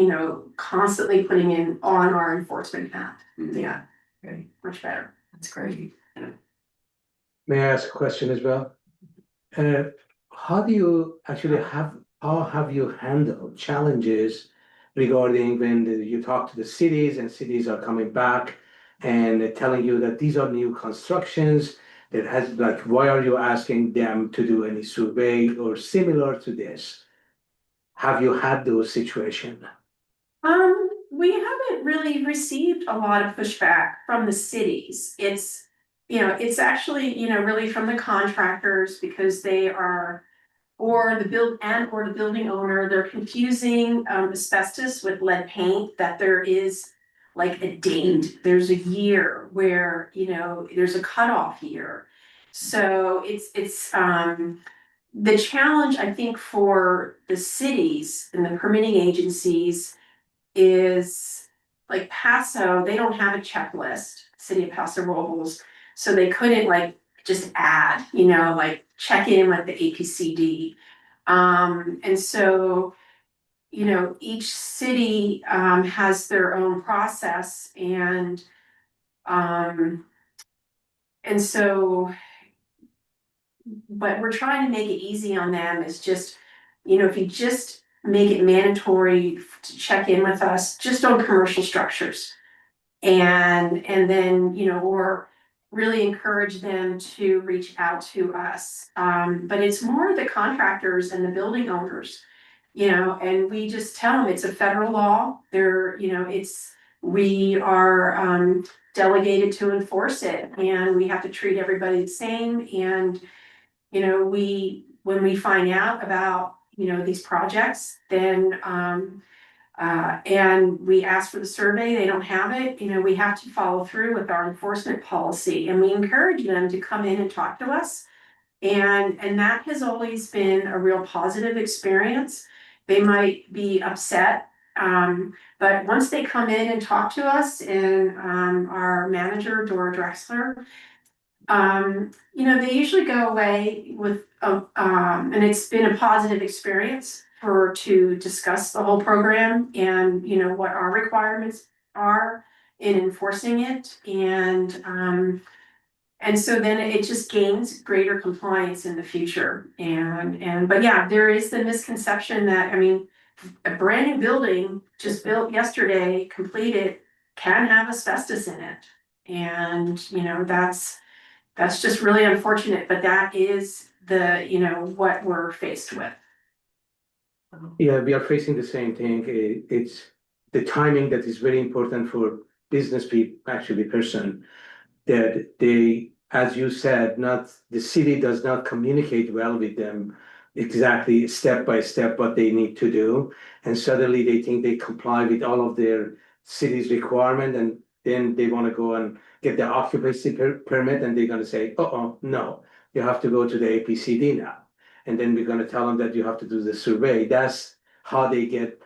constantly putting in on our enforcement path. Yeah, Great. much better. That's great. May I ask a question as well? How do you actually how have you handled challenges regarding when you talk to the cities and cities are coming back and telling you that these are new constructions that has like, why are you asking them to do any survey or similar to this? Have you had those situations? We haven't really received a lot of pushback from the cities. It's actually, really from the contractors because they are, or the building owner, they're confusing asbestos with lead paint, that there is like a date, there's a year where, there's a cutoff year. So it's the challenge, I think, for the cities and the permitting agencies is like Paso, they don't have a checklist, City of Paso Robles, so they couldn't like just add, like check in with the APCD. And so, each city has their own process, and so, but we're trying to make it easy on them. Is just, if you just make it mandatory to check in with us just on commercial structures. And then, or really encourage them to reach out to us. But it's more the contractors and the building owners, and we just tell them it's a federal law. We are delegated to enforce it, and we have to treat everybody the same. And, when we find out about, these projects, then and we ask for the survey, they don't have it, we have to follow through with our enforcement policy, and we encourage them to come in and talk to us. And that has always been a real positive experience. They might be upset But once they come in and talk to us and, our manager, Dora Drexler, they usually go away with, and it's been a positive experience to discuss the whole program and, what our requirements are in enforcing it. And so then it just gains greater compliance in the future. But yeah, there is the misconception that, a brand new building just built yesterday, completed, can have asbestos in it. And, that's just really unfortunate, but that is what we're faced with. Yeah, we are facing the same thing. It's the timing that is very important for business people, actually person, that they, as you said, not the city does not communicate well with them exactly step by step what they need to do. And suddenly they think they comply with all of their city's requirement, and then they want to go and get the occupancy permit, and they're going to say, no, you have to go to the APCD now. And then we're going to tell them that you have to do the survey. That's how they get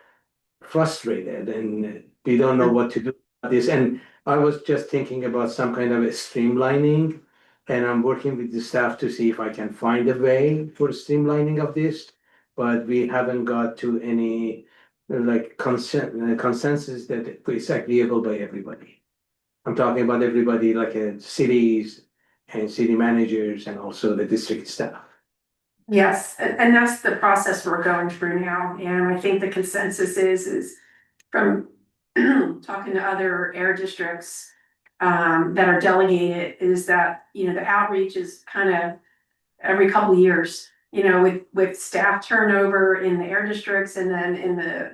frustrated, and they don't know what to do about this. And I was just thinking about some kind of a streamlining, and I'm working with the staff to see if I can find a way for streamlining of this, but we haven't got to any like consensus that is agreeable by everybody. I'm talking about everybody, like cities and city managers and also the district staff. Yes, and that's the process we're going through now, and I think the consensus is from talking to other air districts that are delegated, is that, the outreach is kind of every couple of years, with staff turnover in the air districts and then in the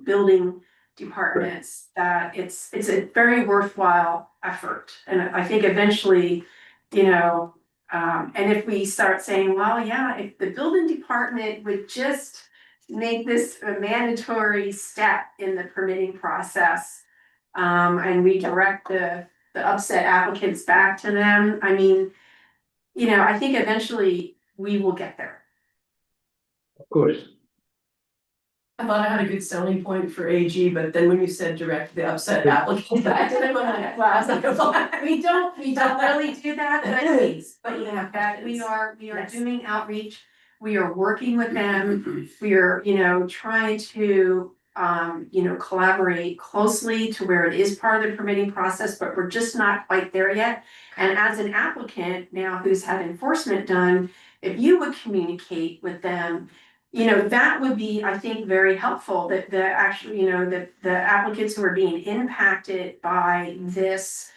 building departments, that it's a very worthwhile effort. And I think eventually, and if we start saying, well, yeah, if the building department would just make this a mandatory step in the permitting process, and we direct the upset applicants back to them, I think eventually we will get there. Of course. I thought I had a good selling point for AG, but then when you said direct the upset applicant, I didn't want to, well, I was like, well, We don't really do that, but that we are Yes. doing outreach. We are working with them. We are, trying to, collaborate closely to where it is part of the permitting process, but we're just not quite there yet. And as an applicant now who's had enforcement done, if you would communicate with them, that would be, I think, very helpful, that the actually, the applicants who are being impacted by this,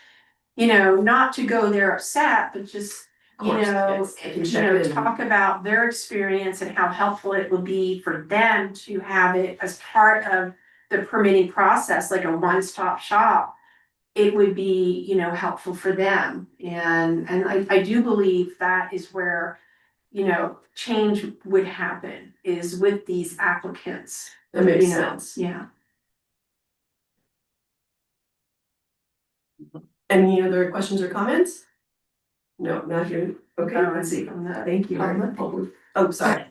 not to go there upset, but just, talk about their experience and how helpful it would be for them to have it as part of the permitting process, like a one-stop shop. It would be, helpful for them. And I do believe that is where, change would happen, is with these applicants. That makes sense. Yeah. Any other questions or comments? No, not here. Okay, let's see. Thank you very much. Oh, sorry.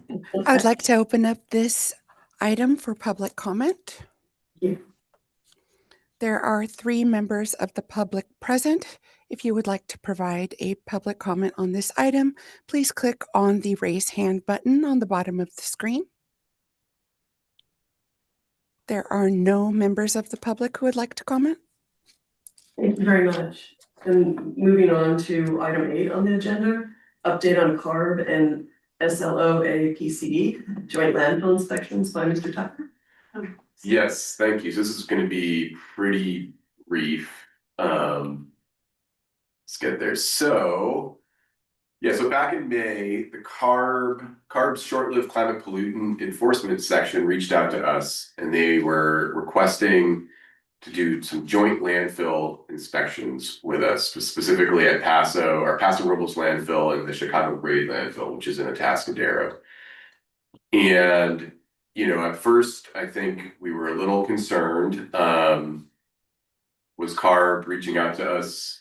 I would like to open up this item for public comment. Yeah. There are 3 members of the public present. If you would like to provide a public comment on this item, please click on the raise hand button on the bottom of the screen. There are no members of the public who would like to comment. Thank you very much. And moving on to item 8 on the agenda, update on CARB and SLO APCD, joint landfill inspections by Mr. Tucker. Yes, thank you. So this is gonna be pretty brief. Let's get there. So back in May, the CARB's short-lived climate pollutant enforcement section reached out to us, and they were requesting to do some joint landfill inspections with us, specifically at Paso Robles landfill and the Chicago Grade landfill, which is in Atascadero. And at first, I think we were a little concerned. Was CARB reaching out to us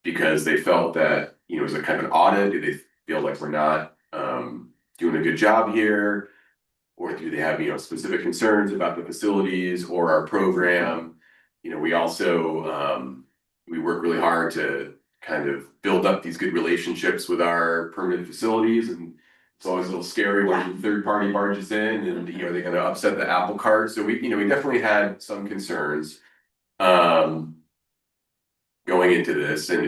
because they felt that, it was a kind of an audit? Do they feel like we're not doing a good job here? or do they have, specific concerns about the facilities or our program? We also, we work really hard to kind of build up these good relationships with our permanent facilities, and it's always a little scary when third party barges in and, they're gonna upset the apple cart. So we definitely had some concerns. Going into this, and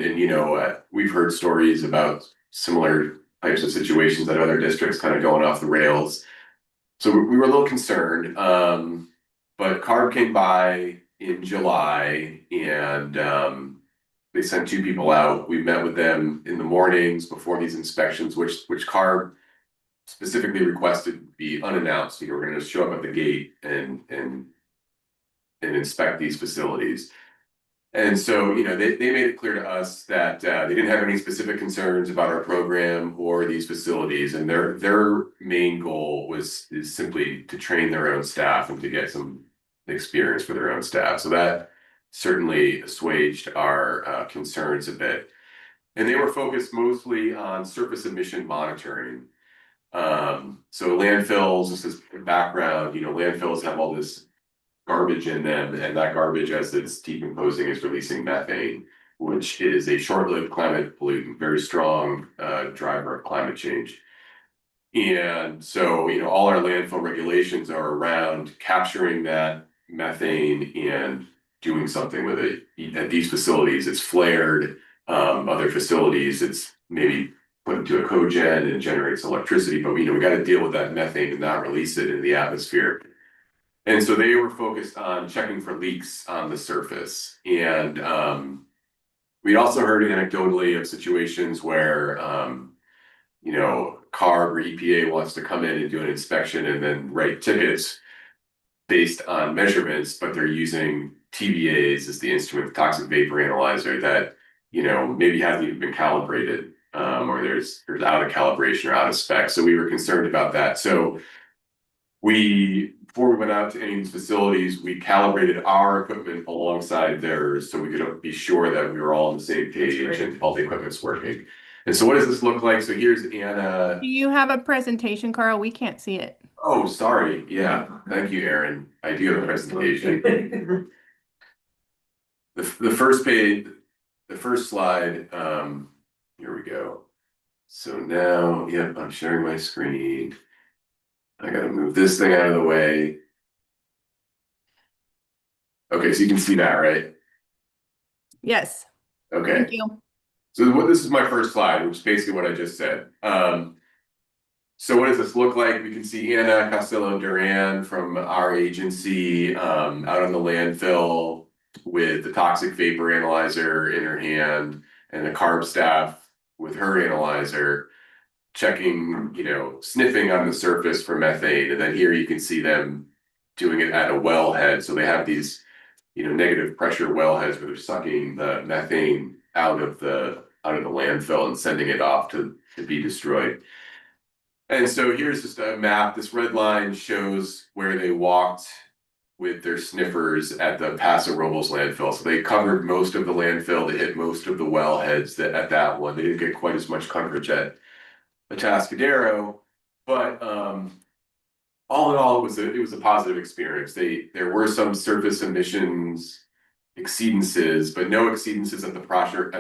we've heard stories about similar types of situations at other districts kind of going off the rails. So we were a little concerned, but CARB came by in July and they sent 2 people out. We met with them in the mornings before these inspections, which CARB specifically requested be unannounced. We're going to show up at the gate and inspect these facilities. And so, they made it clear to us that they didn't have any specific concerns about our program or these facilities, and their main goal is simply to train their own staff and to get some experience for their own staff. So that certainly assuaged our concerns a bit. And they were focused mostly on surface emission monitoring. So landfills, this is background, landfills have all this garbage in them, and that garbage, as it's decomposing, is releasing methane, which is a short-lived climate pollutant, very strong driver of climate change. And so, all our landfill regulations are around capturing that methane and doing something with it. At these facilities, it's flared. Other facilities, it's maybe put into a cogen and generates electricity, but we got to deal with that methane and not release it into the atmosphere. And so they were focused on checking for leaks on the surface. And we also heard anecdotally of situations where, CARB or EPA wants to come in and do an inspection and then write tickets based on measurements, but they're using TVAs as the instrument, the toxic vapor analyzer, that, maybe hasn't even been calibrated, or there's out of calibration or out of spec. So we were concerned about that. So before we went out to any of these facilities, we calibrated our equipment alongside theirs so we could be sure that we were all on the same page and all the equipment's working. And so what does this look like? So here's Anna. Do you have a presentation, Carl? We can't see it. Oh, sorry. Yeah. Thank you, Erin. I do have a presentation. The first page, the first slide, here we go. So now, yep, I'm sharing my screen. I gotta move this thing out of the way. Okay, so you can see that, right? Yes. Okay. Thank you. So this is my first slide, which is basically what I just said. So what does this look like? We can see Anna Costello-Duran from our agency out on the landfill with the toxic vapor analyzer in her hand, and the CARB staff with her analyzer checking, sniffing on the surface for methane. And then here you can see them doing it at a wellhead. So they have these, negative pressure wellheads where they're sucking the methane out of the landfill and sending it off to be destroyed. And so here's just a map. This red line shows where they walked with their sniffers at the Paso Robles landfill. So they covered most of the landfill. They hit most of the wellheads at that one. They didn't get quite as much coverage at Atascadero, but all in all, it was a positive experience. There were some surface emissions exceedances, but no exceedances at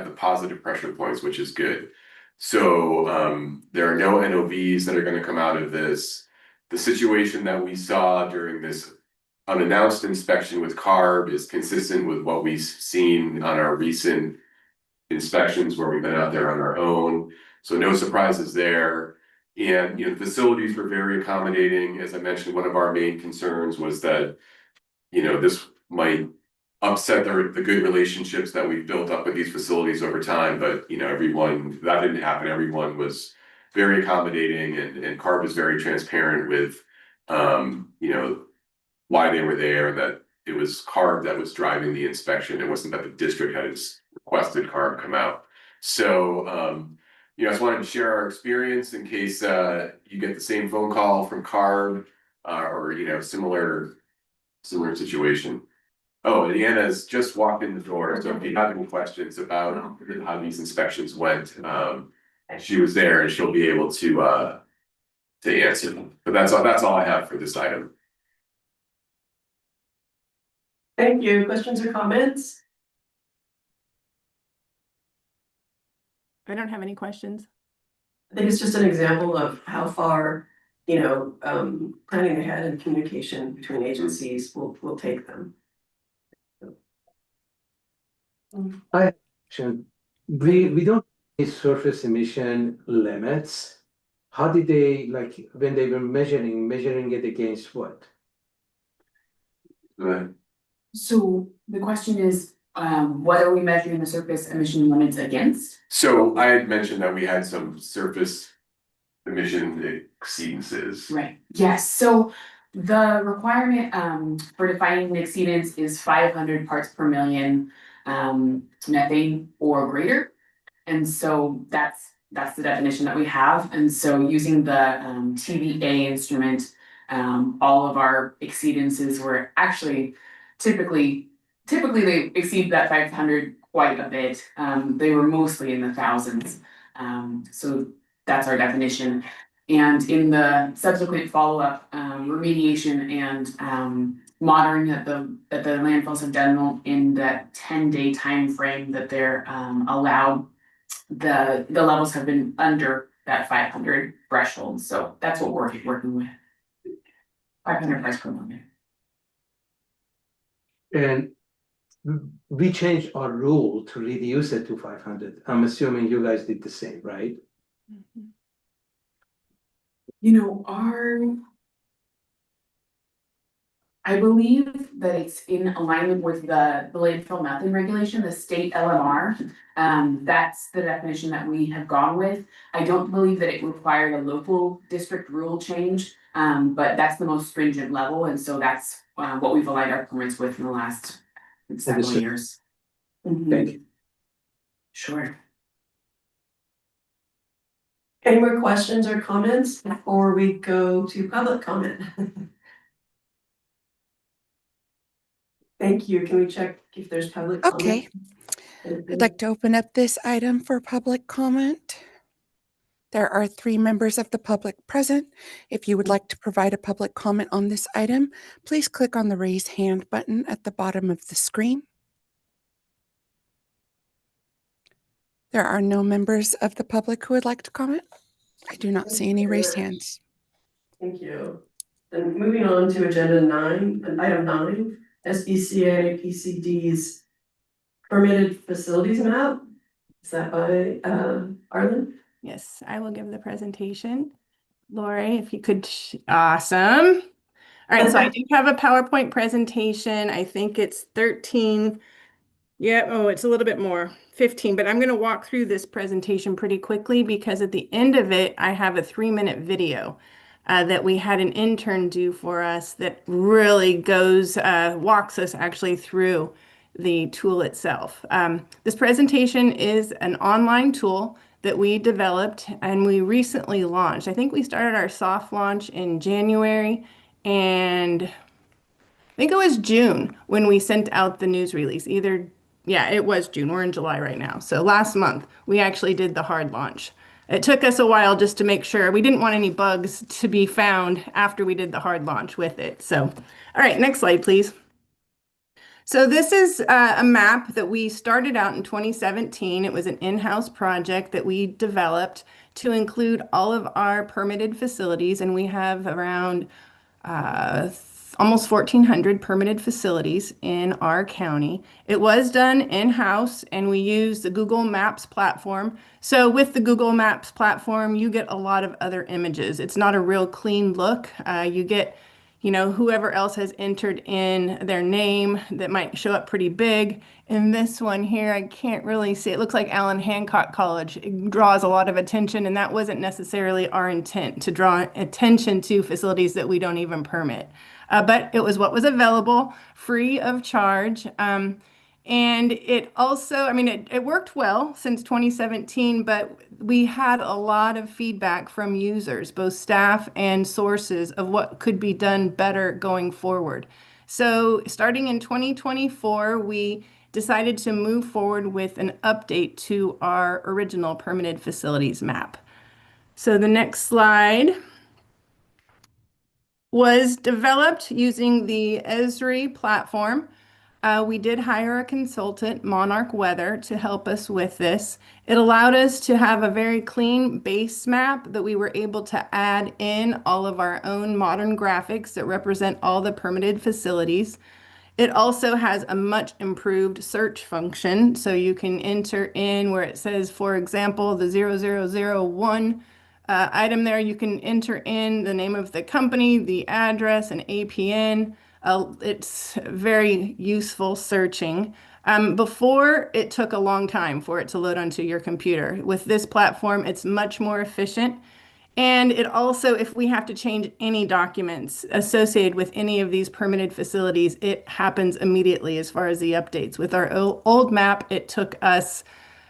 the positive pressure points, which is good. So there are no NOVs that are going to come out of this. The situation that we saw during this unannounced inspection with CARB is consistent with what we've seen on our recent inspections where we've been out there on our own. So no surprises there. And the facilities were very accommodating. As I mentioned, one of our main concerns was that this might upset the good relationships that we've built up with these facilities over time. But that didn't happen. Everyone was very accommodating, and CARB was very transparent with why they were there, and that it was CARB that was driving the inspection. It wasn't that the district had requested CARB come out. So I just wanted to share our experience in case you get the same phone call from CARB or similar situation. Oh, and Anna's just walked in the door, so if you have any questions about how these inspections went, she was there and she'll be able to to answer them. But that's all I have for this item. Thank you. Questions or comments? I don't have any questions. I think it's just an example of how far, planning ahead and communication between agencies will take them. Question. We don't have surface emission limits. How did they, like, when they were measuring it against what? So the question is, what are we measuring the surface emission limits against? So I had mentioned that we had some surface emission exceedances. Right, yes, so the requirement for defining an exceedance is 500 parts per million methane or greater. And so that's the definition that we have. And so using the TVA instrument, all of our exceedances were actually typically they exceed that 500 quite a bit. They were mostly in the thousands. So that's our definition. And in the subsequent follow-up remediation and monitoring that the landfills have done in that 10-day time frame that they're allowed, the levels have been under that 500 threshold. So that's what we're working with. 500 parts per million. And we changed our rule to reduce it to 500. I'm assuming you guys did the same, right? You know, I believe that it's in alignment with the landfill methane regulation, the state LMR. That's the definition that we have gone with. I don't believe that it required a local district rule change, but that's the most stringent level, and so that's what we've aligned our permits with in the last several Understood. years. Thank you. Sure. Any more questions or comments before we go to public comment? Thank you. Can we check if there's public comment? Okay, I'd like to open up this item for public comment. There are 3 members of the public present. If you would like to provide a public comment on this item, please click on the raise hand button at the bottom of the screen. There are no members of the public who would like to comment. I do not see any raised hands. Thank you. Then moving on to agenda 9, item 9, SBCA PCD's permitted facilities map. Is that by Arlen? Yes, I will give the presentation. Lori, if you could, awesome. All right, so I do have a PowerPoint presentation. I think it's 13. Yeah, oh, it's a little bit more, 15, but I'm going to walk through this presentation pretty quickly because at the end of it, I have a 3-minute video that we had an intern do for us that really walks us actually through the tool itself. This presentation is an online tool that we developed and we recently launched. I think we started our soft launch in January, and I think it was June when we sent out the news release. Yeah, it was June. We're in July right now. So last month, we actually did the hard launch. It took us a while just to make sure. We didn't want any bugs to be found after we did the hard launch with it. So, all right, next slide, please. So this is a map that we started out in 2017. It was an in-house project that we developed to include all of our permitted facilities, and we have around almost 1,400 permitted facilities in our county. It was done in-house, and we used the Google Maps platform. So with the Google Maps platform, you get a lot of other images. It's not a real clean look. You get whoever else has entered in their name that might show up pretty big. In this one here, I can't really see. It looks like Allen Hancock College. It draws a lot of attention, and that wasn't necessarily our intent, to draw attention to facilities that we don't even permit. But it was what was available, free of charge. And it also, it worked well since 2017, but we had a lot of feedback from users, both staff and sources, of what could be done better going forward. So starting in 2024, we decided to move forward with an update to our original permitted facilities map. So the next slide. was developed using the Esri platform. We did hire a consultant, Monarch Weather, to help us with this. It allowed us to have a very clean base map that we were able to add in all of our own modern graphics that represent all the permitted facilities. It also has a much improved search function, so you can enter in where it says, for example, the 0001 item there, you can enter in the name of the company, the address, and APN. It's very useful searching. Before, it took a long time for it to load onto your computer. With this platform, it's much more efficient. And it also, if we have to change any documents associated with any of these permitted facilities, it happens immediately as far as the updates. With our old map, it took us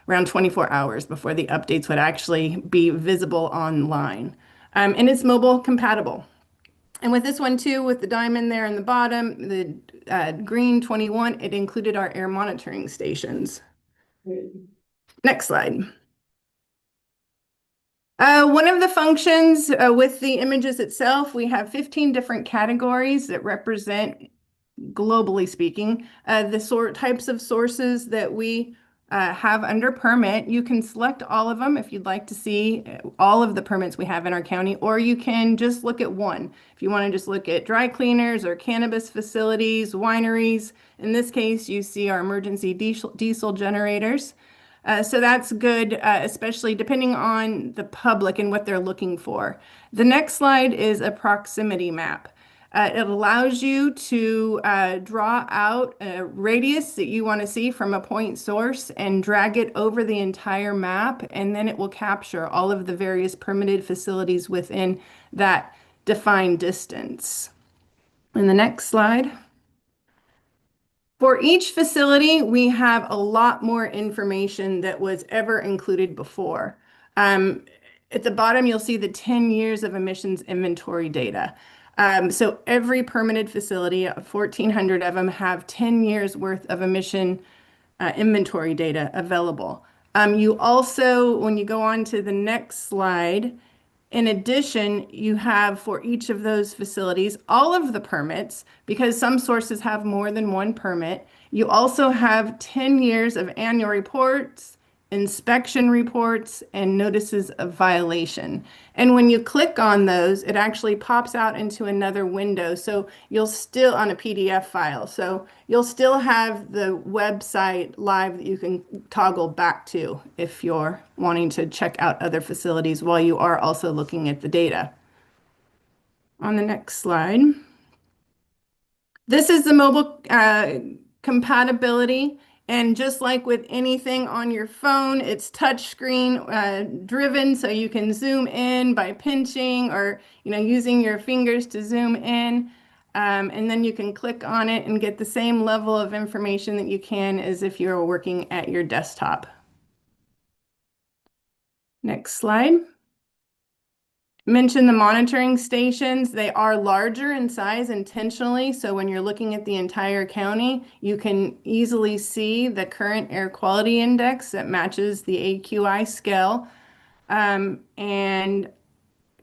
around 24 hours before the updates would actually be visible online. And it's mobile compatible. And with this one too, with the diamond there in the bottom, the green 21, it included our air monitoring stations. Next slide. One of the functions with the images itself, we have 15 different categories that represent, globally speaking, the types of sources that we have under permit. You can select all of them if you'd like to see all of the permits we have in our county, or you can just look at one. If you want to just look at dry cleaners or cannabis facilities, wineries, in this case, you see our emergency diesel generators. So that's good, especially depending on the public and what they're looking for. The next slide is a proximity map. It allows you to draw out a radius that you want to see from a point source and drag it over the entire map, and then it will capture all of the various permitted facilities within that defined distance. In the next slide. For each facility, we have a lot more information that was ever included before. At the bottom, you'll see the 10 years of emissions inventory data. So every permitted facility, 1,400 of them, have 10 years worth of emission inventory data available. You also, when you go on to the next slide, in addition, you have for each of those facilities, all of the permits, because some sources have more than one permit. You also have 10 years of annual reports, inspection reports, and notices of violation. And when you click on those, it actually pops out into another window. So you'll still, on a PDF file, so you'll still have the website live that you can toggle back to if you're wanting to check out other facilities while you are also looking at the data. On the next slide. This is the mobile compatibility. And just like with anything on your phone, it's touchscreen driven, so you can zoom in by pinching or using your fingers to zoom in. And then you can click on it and get the same level of information that you can as if you're working at your desktop. Next slide. Mention the monitoring stations. They are larger in size intentionally, so when you're looking at the entire county, you can easily see the current air quality index that matches the AQI scale. And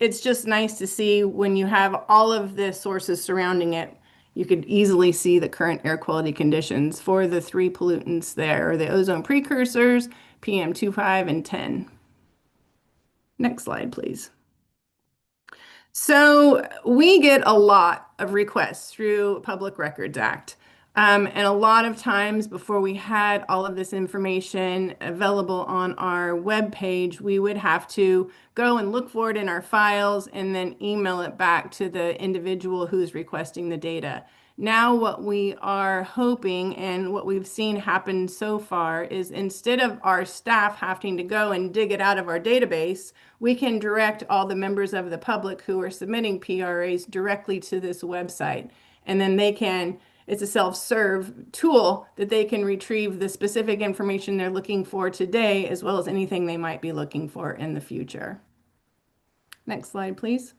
it's just nice to see when you have all of the sources surrounding it, you could easily see the current air quality conditions for the three pollutants there, the ozone precursors, PM2.5 and 10. Next slide, please. So we get a lot of requests through Public Records Act. And a lot of times before we had all of this information available on our webpage, we would have to go and look for it in our files and then email it back to the individual who's requesting the data. Now what we are hoping and what we've seen happen so far is instead of our staff having to go and dig it out of our database, we can direct all the members of the public who are submitting PRAs directly to this website. And then they can, it's a self-serve tool that they can retrieve the specific information they're looking for today, as well as anything they might be looking for in the future. Next slide, please.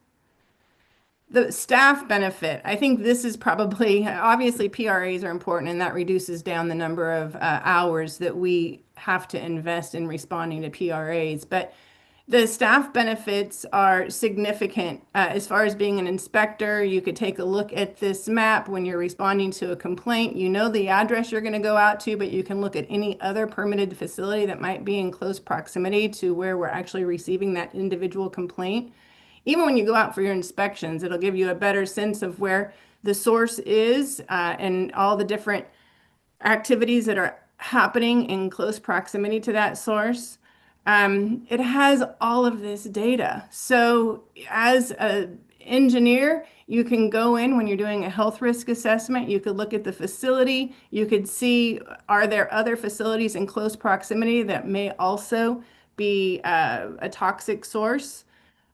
The staff benefit. I think this is probably, obviously PRAs are important and that reduces down the number of hours that we have to invest in responding to PRAs. But The staff benefits are significant. As far as being an inspector, you could take a look at this map when you're responding to a complaint. You know the address you're going to go out to, but you can look at any other permitted facility that might be in close proximity to where we're actually receiving that individual complaint. Even when you go out for your inspections, it'll give you a better sense of where the source is and all the different activities that are happening in close proximity to that source. It has all of this data. So as an engineer, you can go in when you're doing a health risk assessment, you could look at the facility, you could see, are there other facilities in close proximity that may also be a toxic source?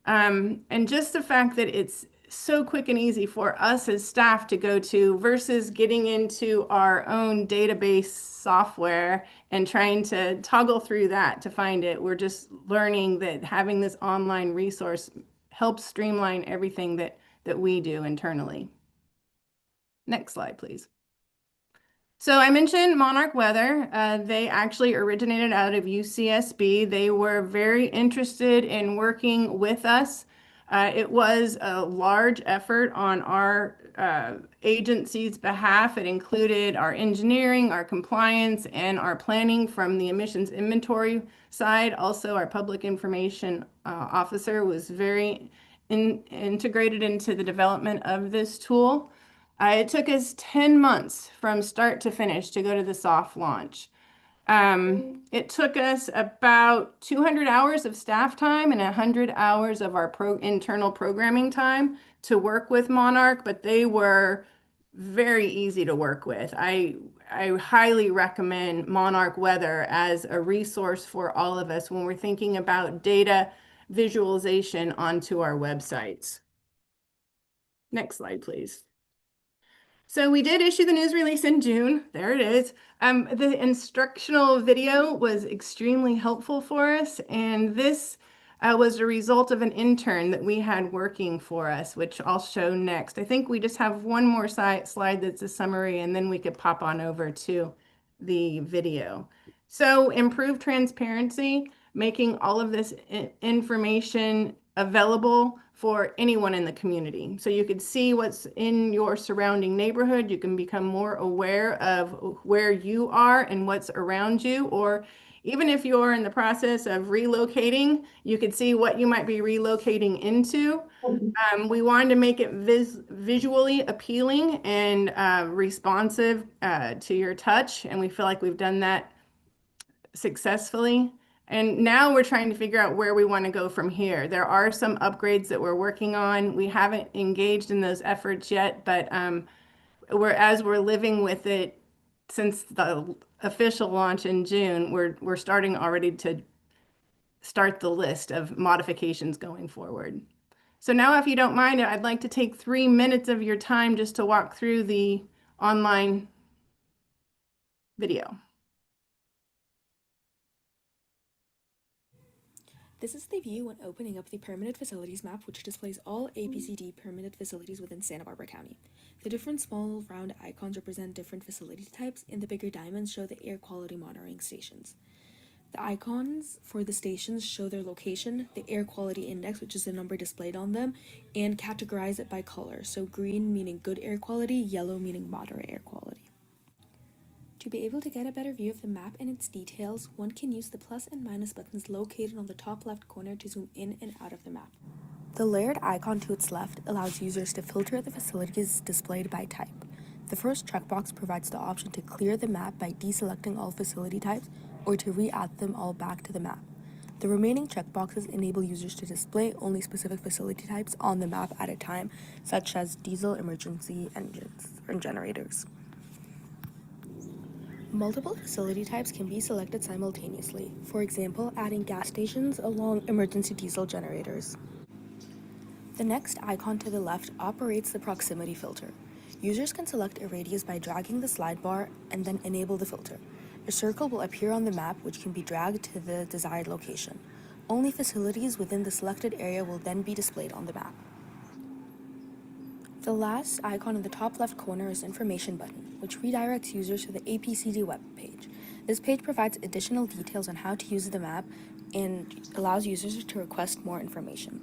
And just the fact that it's so quick and easy for us as staff to go to versus getting into our own database software and trying to toggle through that to find it. We're just learning that having this online resource helps streamline everything that we do internally. Next slide, please. So I mentioned Monarch Weather. They actually originated out of UCSB. They were very interested in working with us. It was a large effort on our agency's behalf. It included our engineering, our compliance, and our planning from the emissions inventory side. Also, our public information officer was very integrated into the development of this tool. It took us 10 months from start to finish to go to the soft launch. It took us about 200 hours of staff time and 100 hours of our internal programming time to work with Monarch, but they were very easy to work with. I highly recommend Monarch Weather as a resource for all of us when we're thinking about data visualization onto our websites. Next slide, please. So we did issue the news release in June. There it is. The instructional video was extremely helpful for us, and this was a result of an intern that we had working for us, which I'll show next. I think we just have one more slide that's a summary, and then we could pop on over to the video. So improved transparency, making all of this information available for anyone in the community. So you could see what's in your surrounding neighborhood. You can become more aware of where you are and what's around you. Or even if you're in the process of relocating, you could see what you might be relocating into. We wanted to make it visually appealing and responsive to your touch. And we feel like we've done that successfully. And now we're trying to figure out where we want to go from here. There are some upgrades that we're working on. We haven't engaged in those efforts yet, but as we're living with it since the official launch in June, we're starting already to start the list of modifications going forward. So now, if you don't mind, I'd like to take 3 minutes of your time just to walk through the online video. This is the view when opening up the permitted facilities map, which displays all APCD permitted facilities within Santa Barbara County. The different small round icons represent different facility types, and the bigger diamonds show the air quality monitoring stations. The icons for the stations show their location, the air quality index, which is the number displayed on them, and categorize it by color. So green meaning good air quality, yellow meaning moderate air quality. To be able to get a better view of the map and its details, one can use the plus and minus buttons located on the top left corner to zoom in and out of the map. The layered icon to its left allows users to filter the facilities displayed by type. The first checkbox provides the option to clear the map by deselecting all facility types or to re-add them all back to the map. The remaining checkboxes enable users to display only specific facility types on the map at a time, such as diesel emergency engines or generators. Multiple facility types can be selected simultaneously, for example, adding gas stations along emergency diesel generators. The next icon to the left operates the proximity filter. Users can select a radius by dragging the slide bar and then enable the filter. A circle will appear on the map, which can be dragged to the desired location. Only facilities within the selected area will then be displayed on the map. The last icon in the top left corner is the information button, which redirects users to the APCD web page. This page provides additional details on how to use the map and allows users to request more information.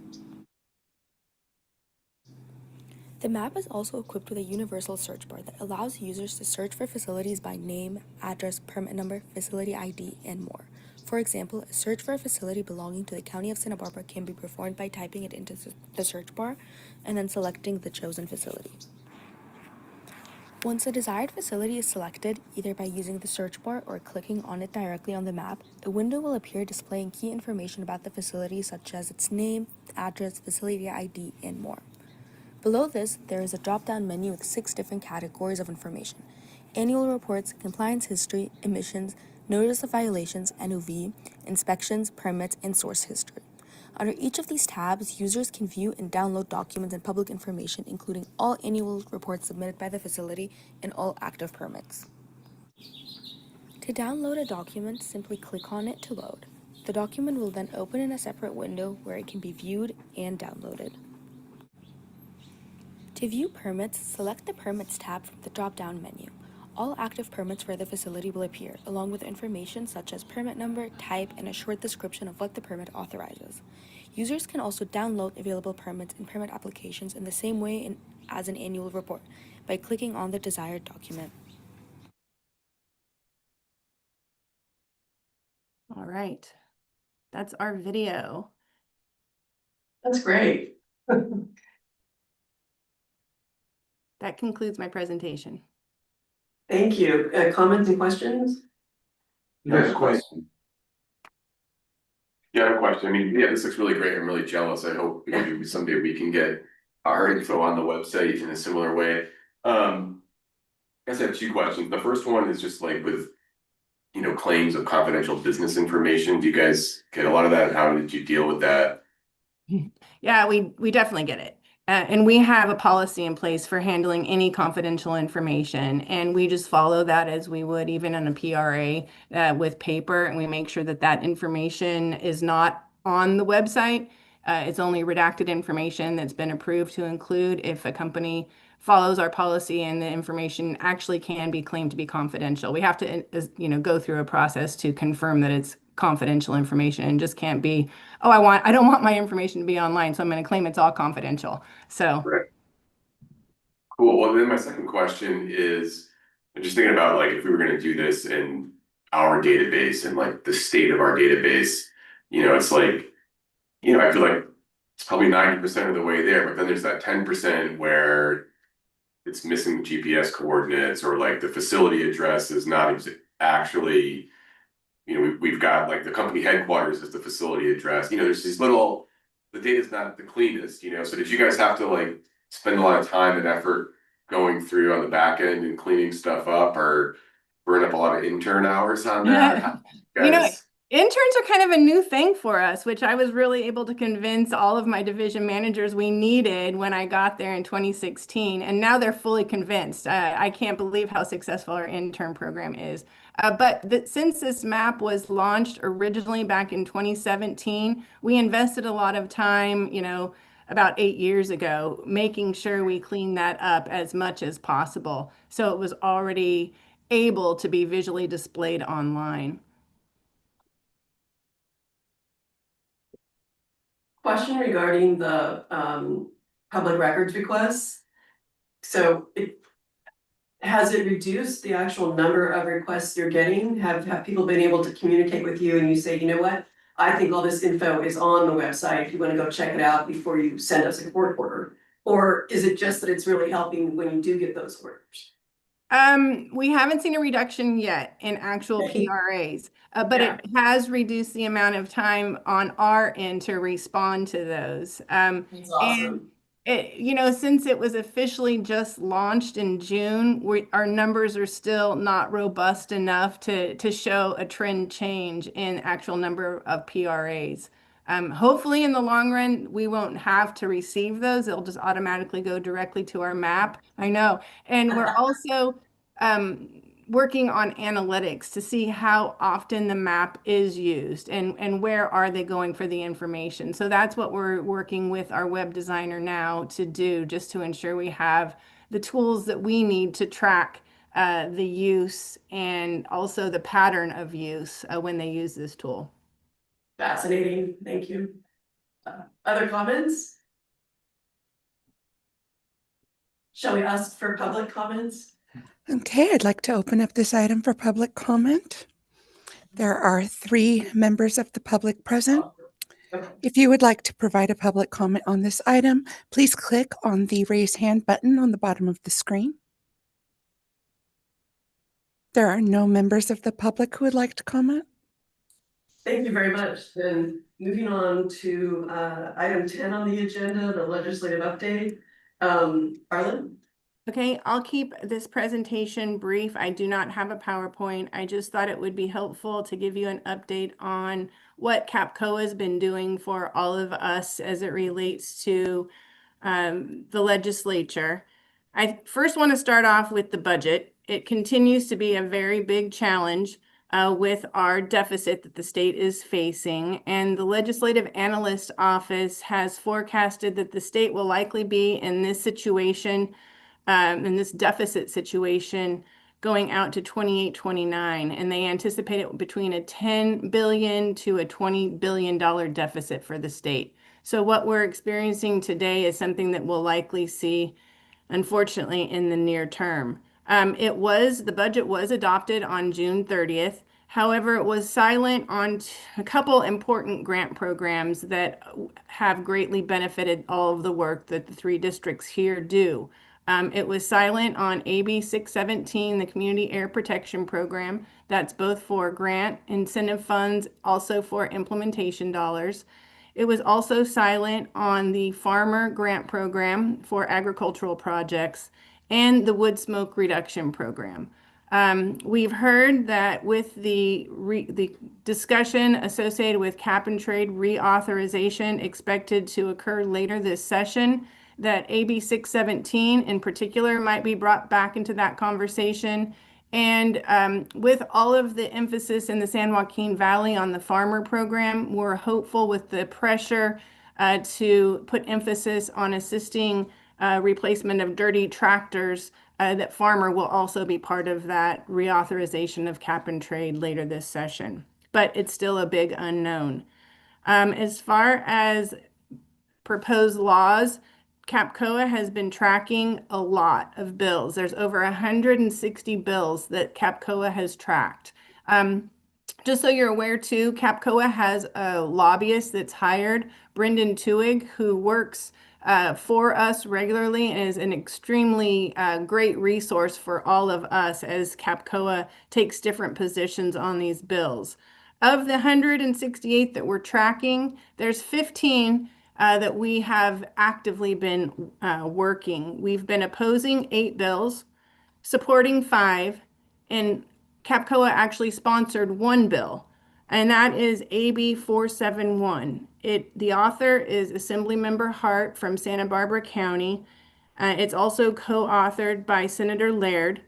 The map is also equipped with a universal search bar that allows users to search for facilities by name, address, permit number, facility ID, and more. For example, a search for a facility belonging to the County of Santa Barbara can be performed by typing it into the search bar and then selecting the chosen facility. Once a desired facility is selected, either by using the search bar or clicking on it directly on the map, a window will appear displaying key information about the facility such as its name, address, facility ID, and more. Below this, there is a drop-down menu with 6 different categories of information: annual reports, compliance history, emissions, notice of violations, NOV, inspections, permits, and source history. Under each of these tabs, users can view and download documents and public information, including all annual reports submitted by the facility and all active permits. To download a document, simply click on it to load. The document will then open in a separate window where it can be viewed and downloaded. To view permits, select the Permits tab from the drop-down menu. All active permits for the facility will appear, along with information such as permit number, type, and a short description of what the permit authorizes. Users can also download available permits and permit applications in the same way as an annual report by clicking on the desired document. All right. That's our video. That's great. That concludes my presentation. Thank you. Comments and questions? Yeah, question. Yeah, I have a question. I mean, yeah, this looks really great. I'm really jealous. I hope maybe someday we can get our info on the website in a similar way. I guess I have 2 questions. The first one is just like with, claims of confidential business information. Do you guys get a lot of that? How did you deal with that? Yeah, we definitely get it. And we have a policy in place for handling any confidential information. And we just follow that as we would even on a PRA with paper. And we make sure that that information is not on the website. It's only redacted information that's been approved to include if a company follows our policy and the information actually can be claimed to be confidential. We have to, go through a process to confirm that it's confidential information and just can't be, oh, I don't want my information to be online, so I'm going to claim it's all confidential. So, Right. Cool. Well, then my second question is, I'm just thinking about like if we were going to do this in our database and like the state of our database, it's like, I feel like it's probably 90% of the way there, but then there's that 10% where it's missing the GPS coordinates or like the facility address is not actually, we've got like the company headquarters as the facility address. There's these little, the data's not the cleanest, so did you guys have to like spend a lot of time and effort going through on the back end and cleaning stuff up or burn up a lot of intern hours on that? How you know, guys... interns are kind of a new thing for us, which I was really able to convince all of my division managers we needed when I got there in 2016. And now they're fully convinced. I can't believe how successful our intern program is. Since this map was launched originally back in 2017, we invested a lot of time, about 8 years ago, making sure we clean that up as much as possible. So it was already able to be visually displayed online. Question regarding the public records requests. So has it reduced the actual number of requests you're getting? Have people been able to communicate with you and you say, you know what? I think all this info is on the website. If you want to go check it out before you send us a court order. Or is it just that it's really helping when you do get those orders? We haven't seen a reduction yet in actual PRAs, but it has reduced the amount of time on our end to respond to those. That's awesome. And since it was officially just launched in June, our numbers are still not robust enough to show a trend change in actual number of PRAs. Hopefully in the long run, we won't have to receive those. It'll just automatically go directly to our map. I know. And we're also working on analytics to see how often the map is used and where are they going for the information. So that's what we're working with our web designer now to do, just to ensure we have the tools that we need to track the use and also the pattern of use when they use this tool. Fascinating, thank you. Other comments? Shall we ask for public comments? Okay, I'd like to open up this item for public comment. There are 3 members of the public present. If you would like to provide a public comment on this item, please click on the raise hand button on the bottom of the screen. There are no members of the public who would like to comment. Thank you very much. Then moving on to item 10 on the agenda, the legislative update. Arlen? Okay, I'll keep this presentation brief. I do not have a PowerPoint. I just thought it would be helpful to give you an update on what CAPCOA has been doing for all of us as it relates to the legislature. I first want to start off with the budget. It continues to be a very big challenge with our deficit that the state is facing. And the Legislative Analyst Office has forecasted that the state will likely be in this situation, in this deficit situation, going out to 28-29, and they anticipate it between a $10 billion to a $20 billion deficit for the state. So what we're experiencing today is something that we'll likely see, unfortunately, in the near term. The budget was adopted on June 30th. However, it was silent on a couple important grant programs that have greatly benefited all of the work that the 3 districts here do. It was silent on AB 617, the Community Air Protection Program. That's both for grant incentive funds, also for implementation dollars. It was also silent on the Farmer Grant Program for agricultural projects and the Wood Smoke Reduction Program. We've heard that with the discussion associated with cap and trade reauthorization expected to occur later this session, that AB 617 in particular might be brought back into that conversation. And with all of the emphasis in the San Joaquin Valley on the farmer program, we're hopeful with the pressure to put emphasis on assisting replacement of dirty tractors, that farmer will also be part of that reauthorization of cap and trade later this session. But it's still a big unknown. As far as proposed laws, CAPCOA has been tracking a lot of bills. There's over 160 bills that CAPCOA has tracked. Just so you're aware too, CAPCOA has a lobbyist that's hired, Brendan Tuig, who works for us regularly and is an extremely great resource for all of us as CAPCOA takes different positions on these bills. Of the 168 that we're tracking, there's 15 that we have actively been working. We've been opposing 8 bills, supporting 5, and CAPCOA actually sponsored 1 bill, and that is AB 471. The author is Assemblymember Hart from Santa Barbara County. It's also co-authored by Senator Laird.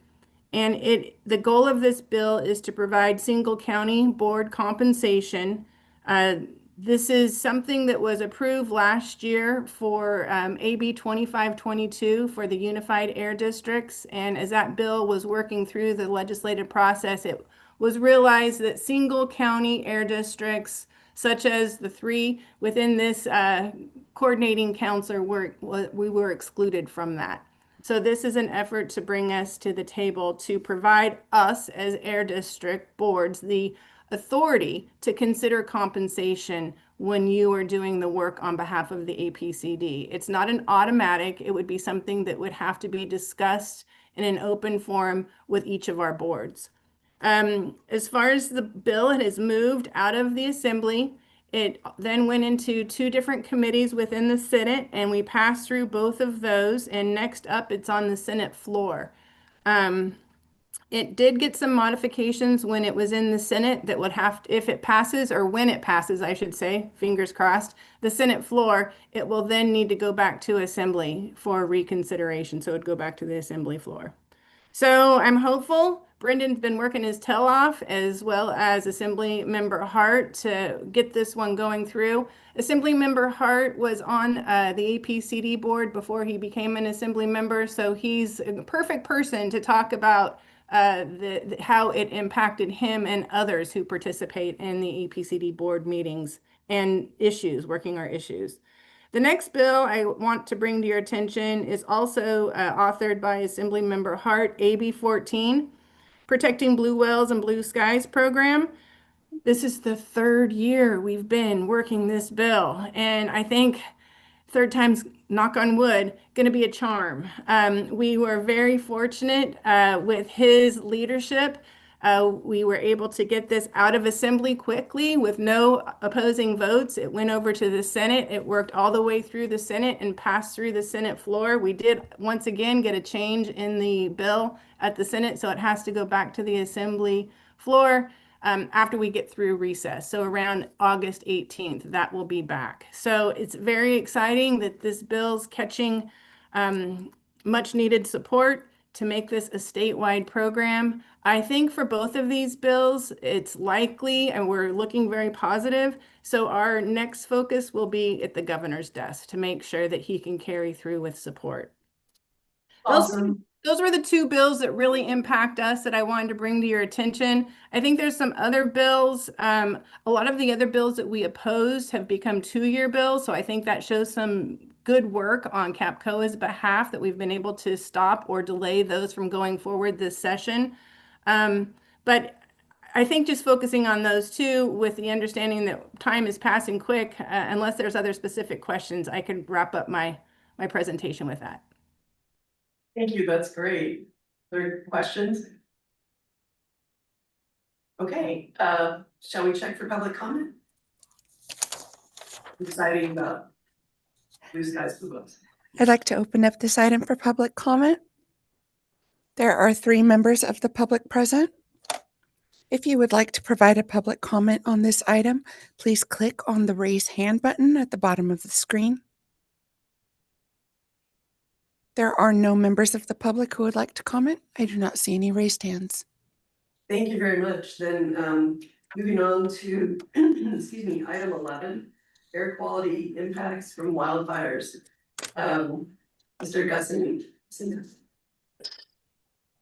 And the goal of this bill is to provide single county board compensation. This is something that was approved last year for AB 2522 for the unified air districts. And as that bill was working through the legislative process, it was realized that single county air districts, such as the 3 within this coordinating council, we were excluded from that. So this is an effort to bring us to the table to provide us as air district boards the authority to consider compensation when you are doing the work on behalf of the APCD. It's not an automatic. It would be something that would have to be discussed in an open forum with each of our boards. As far as the bill, it has moved out of the Assembly. It then went into 2 different committees within the Senate, and we passed through both of those. And next up, it's on the Senate floor. It did get some modifications when it was in the Senate that would have to, if it passes, or when it passes, I should say, fingers crossed, the Senate floor, it will then need to go back to Assembly for reconsideration. So it'd go back to the Assembly floor. So I'm hopeful. Brendan's been working his tail off, as well as Assembly Member Hart, to get this one going through. Assembly Member Hart was on the APCD board before he became an Assembly member, so he's a perfect person to talk about how it impacted him and others who participate in the EPCD board meetings and working our issues. The next bill I want to bring to your attention is also authored by Assemblymember Hart, AB 14, Protecting Blue Whales and Blue Skies program. This is the third year we've been working this bill, and I think third time's, knock on wood, going to be a charm. We were very fortunate with his leadership. We were able to get this out of assembly quickly with no opposing votes. It went over to the Senate. It worked all the way through the Senate and passed through the Senate floor. We did once again get a change in the bill at the Senate, so it has to go back to the assembly floor. After we get through recess. So around August 18th, that will be back. So it's very exciting that this bill's catching much needed support to make this a statewide program. I think for both of these bills, it's likely, and we're looking very positive. So our next focus will be at the governor's desk to make sure that he can carry through with support. Awesome. Those were the two bills that really impact us that I wanted to bring to your attention. I think there's some other bills. A lot of the other bills that we opposed have become two-year bills. So I think that shows some good work on CAPCOA's behalf that we've been able to stop or delay those from going forward this session. But I think just focusing on those two with the understanding that time is passing quick, unless there's other specific questions, I could wrap up my presentation with that. Thank you, that's great. Other questions? Okay, shall we check for public comment? Deciding about Blue Skies Blue Whales. I'd like to open up this item for public comment. There are 3 members of the public present. If you would like to provide a public comment on this item, please click on the raise hand button at the bottom of the screen. There are no members of the public who would like to comment. I do not see any raised hands. Thank you very much. Then moving on to, excuse me, item 11, air quality impacts from wildfires. Mr. Gusson.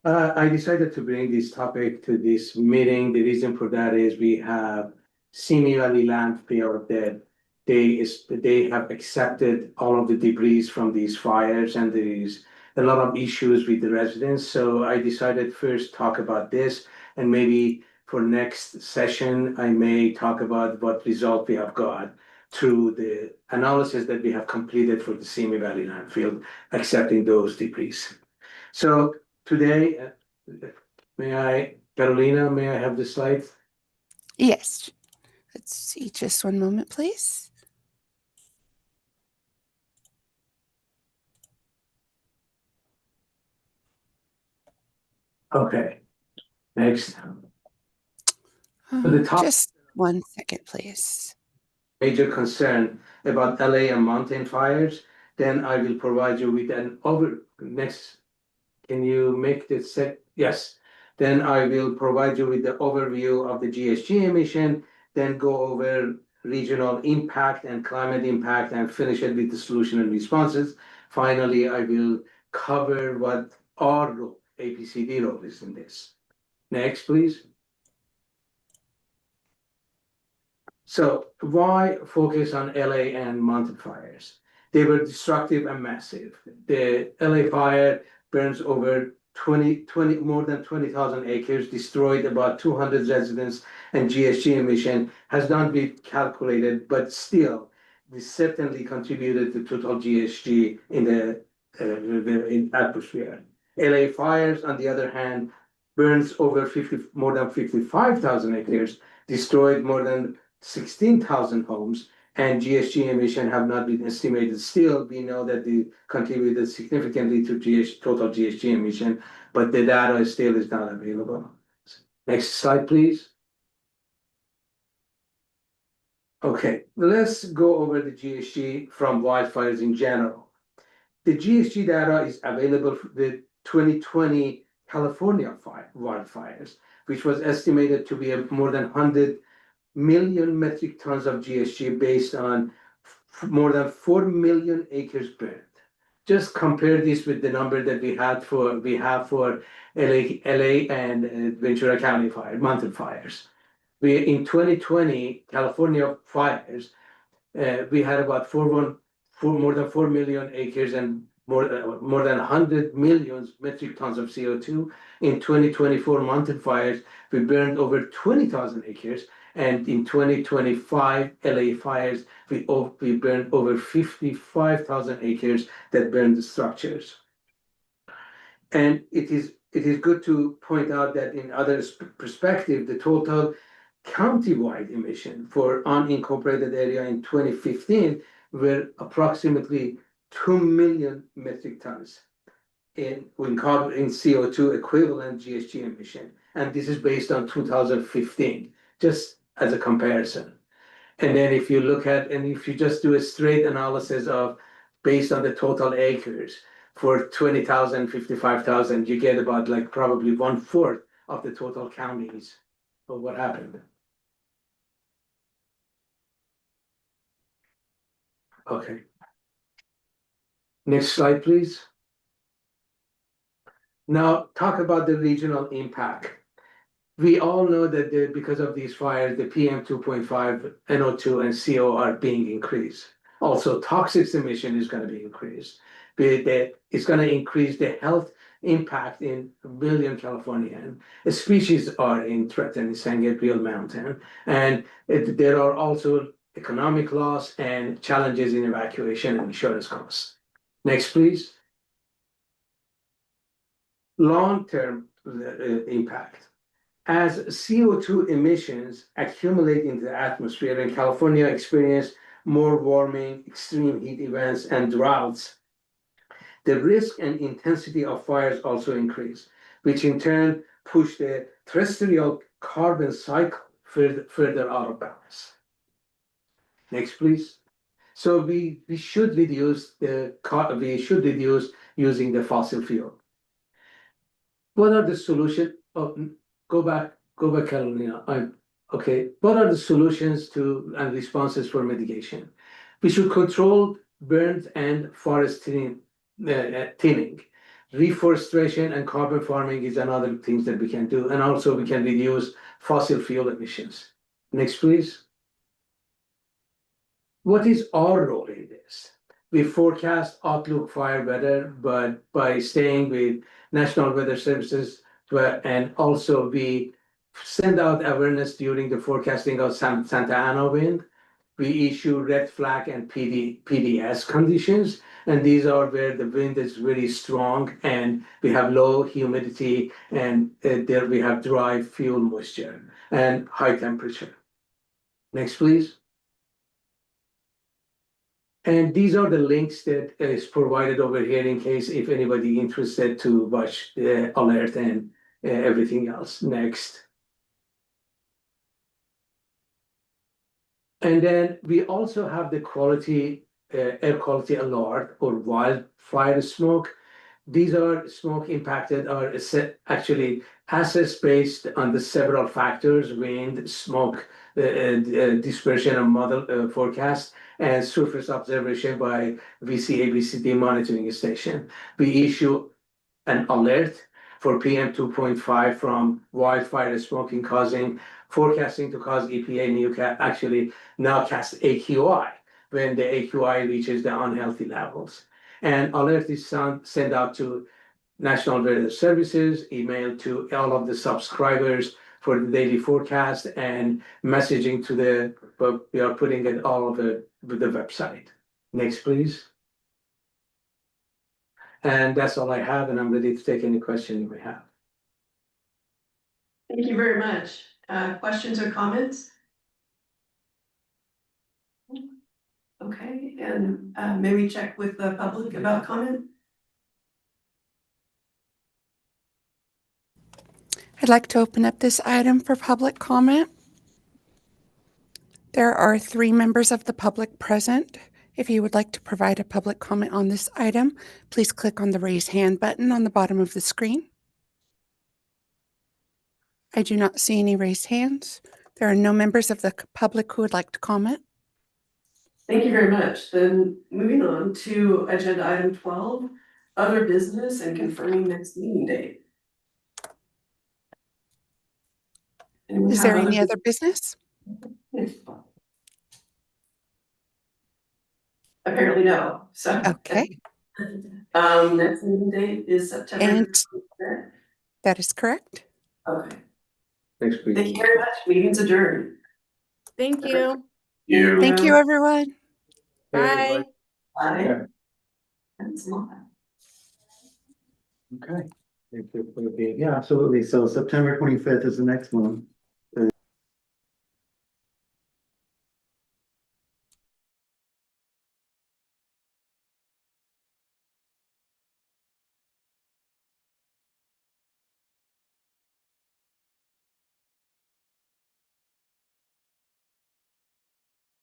I decided to bring this topic to this meeting. The reason for that is we have Simi Valley landfill that they have accepted all of the debris from these fires, and there is a lot of issues with the residents. So I decided first talk about this, and maybe for next session, I may talk about what result we have got through the analysis that we have completed for the Simi Valley landfill, accepting those debris. So today, Carolina, may I have the slides? Yes. Let's see, just one moment, please. Okay, next. The top Just 1 second, please. major concern about LA and mountain fires, then I will provide you with an next. Can you make this set? Yes. Then I will provide you with the overview of the GHG emission, then go over regional impact and climate impact, and finish it with the solution and responses. Finally, I will cover what our role, APCD role is in this. Next, please. So why focus on LA and mountain fires? They were destructive and massive. The LA fire burns over more than 20,000 acres, destroyed about 200 residents, and GHG emission has not been calculated, but still, this certainly contributed to total GHG in the atmosphere. LA fires, on the other hand, burns over more than 55,000 acres, destroyed more than 16,000 homes, and GHG emission have not been estimated. Still, we know that they contributed significantly to total GHG emission, but the data still is not available. Next slide, please. Okay, let's go over the GHG from wildfires in general. The GHG data is available for the 2020 California wildfires, which was estimated to be more than 100 million metric tons of GHG based on more than 4 million acres burned. just compare this with the number that we have for LA and Ventura County fire, mountain fires. In 2020, California fires, we had about more than 4 million acres and more than 100 million metric tons of CO2. In 2024 mountain fires, we burned over 20,000 acres. And in 2025 LA fires, we burned over 55,000 acres that burned the structures. And it is good to point out that in other perspective, the total countywide emission for unincorporated area in 2015 were approximately 2 million metric tons in CO2 equivalent GHG emission. And this is based on 2015, just as a comparison. And then if you just do a straight analysis of based on the total acres for 20,000, 55,000, you get about like probably 1/4 of the total counties of what happened. Okay. Next slide, please. Now talk about the regional impact. We all know that because of these fires, the PM 2.5, NO2, and CO are being increased. Also, toxic emission is going to be increased. It's going to increase the health impact in million Californian. Species are in threat in San Gabriel Mountain. And there are also economic loss and challenges in evacuation and insurance costs. Next, please. Long-term impact. As CO2 emissions accumulate into the atmosphere and California experience more warming, extreme heat events, and droughts, the risk and intensity of fires also increase, which in turn push the terrestrial carbon cycle further out of balance. Next, please. So we should reduce using the fossil fuel. What are the solutions? Oh, go back, Carolina. Okay. What are the solutions and responses for mitigation? We should control burns and forest thinning. Reforestation and carbon farming is another thing that we can do. And also we can reduce fossil fuel emissions. Next, please. What is our role in this? We forecast outlook fire weather, but by staying with National Weather Services, and also we send out awareness during the forecasting of Santa Ana wind. We issue red flag and PDS conditions, and these are where the wind is really strong and we have low humidity, and there we have dry fuel moisture and high temperature. Next, please. And these are the links that is provided over here in case if anybody interested to watch the alert and everything else. Next. And then we also have the air quality alert or wildfire smoke. These are smoke impacted are actually assessed based on the several factors: wind, smoke, dispersion and model forecast, and surface observation by VCABCD monitoring station. We issue an alert for PM 2.5 from wildfire smoking forecasting to cause EPA actually now cast AQI when the AQI reaches the unhealthy levels. And alert is sent out to National Weather Services, email to all of the subscribers for the daily forecast, and messaging but we are putting it all over the website. Next, please. And that's all I have, and I'm ready to take any question you may have. Thank you very much. Questions or comments? Okay, and may we check with the public about comment? I'd like to open up this item for public comment. There are 3 members of the public present. If you would like to provide a public comment on this item, please click on the raise hand button on the bottom of the screen. I do not see any raised hands. There are no members of the public who would like to comment. Thank you very much. Then moving on to agenda item 12, other business and confirming next meeting date. Anyone Is have there any other business? business? Apparently no, so. Okay, Next meeting date is September. and 23rd. that is correct. Okay, Thanks, thank Pete. you very much. Meeting's adjourned. Thank you. You. Thank you, everyone. Bye. Bye. Okay. That's a lot. Okay. Thank you for being, yeah, absolutely. So September 25th is the next one.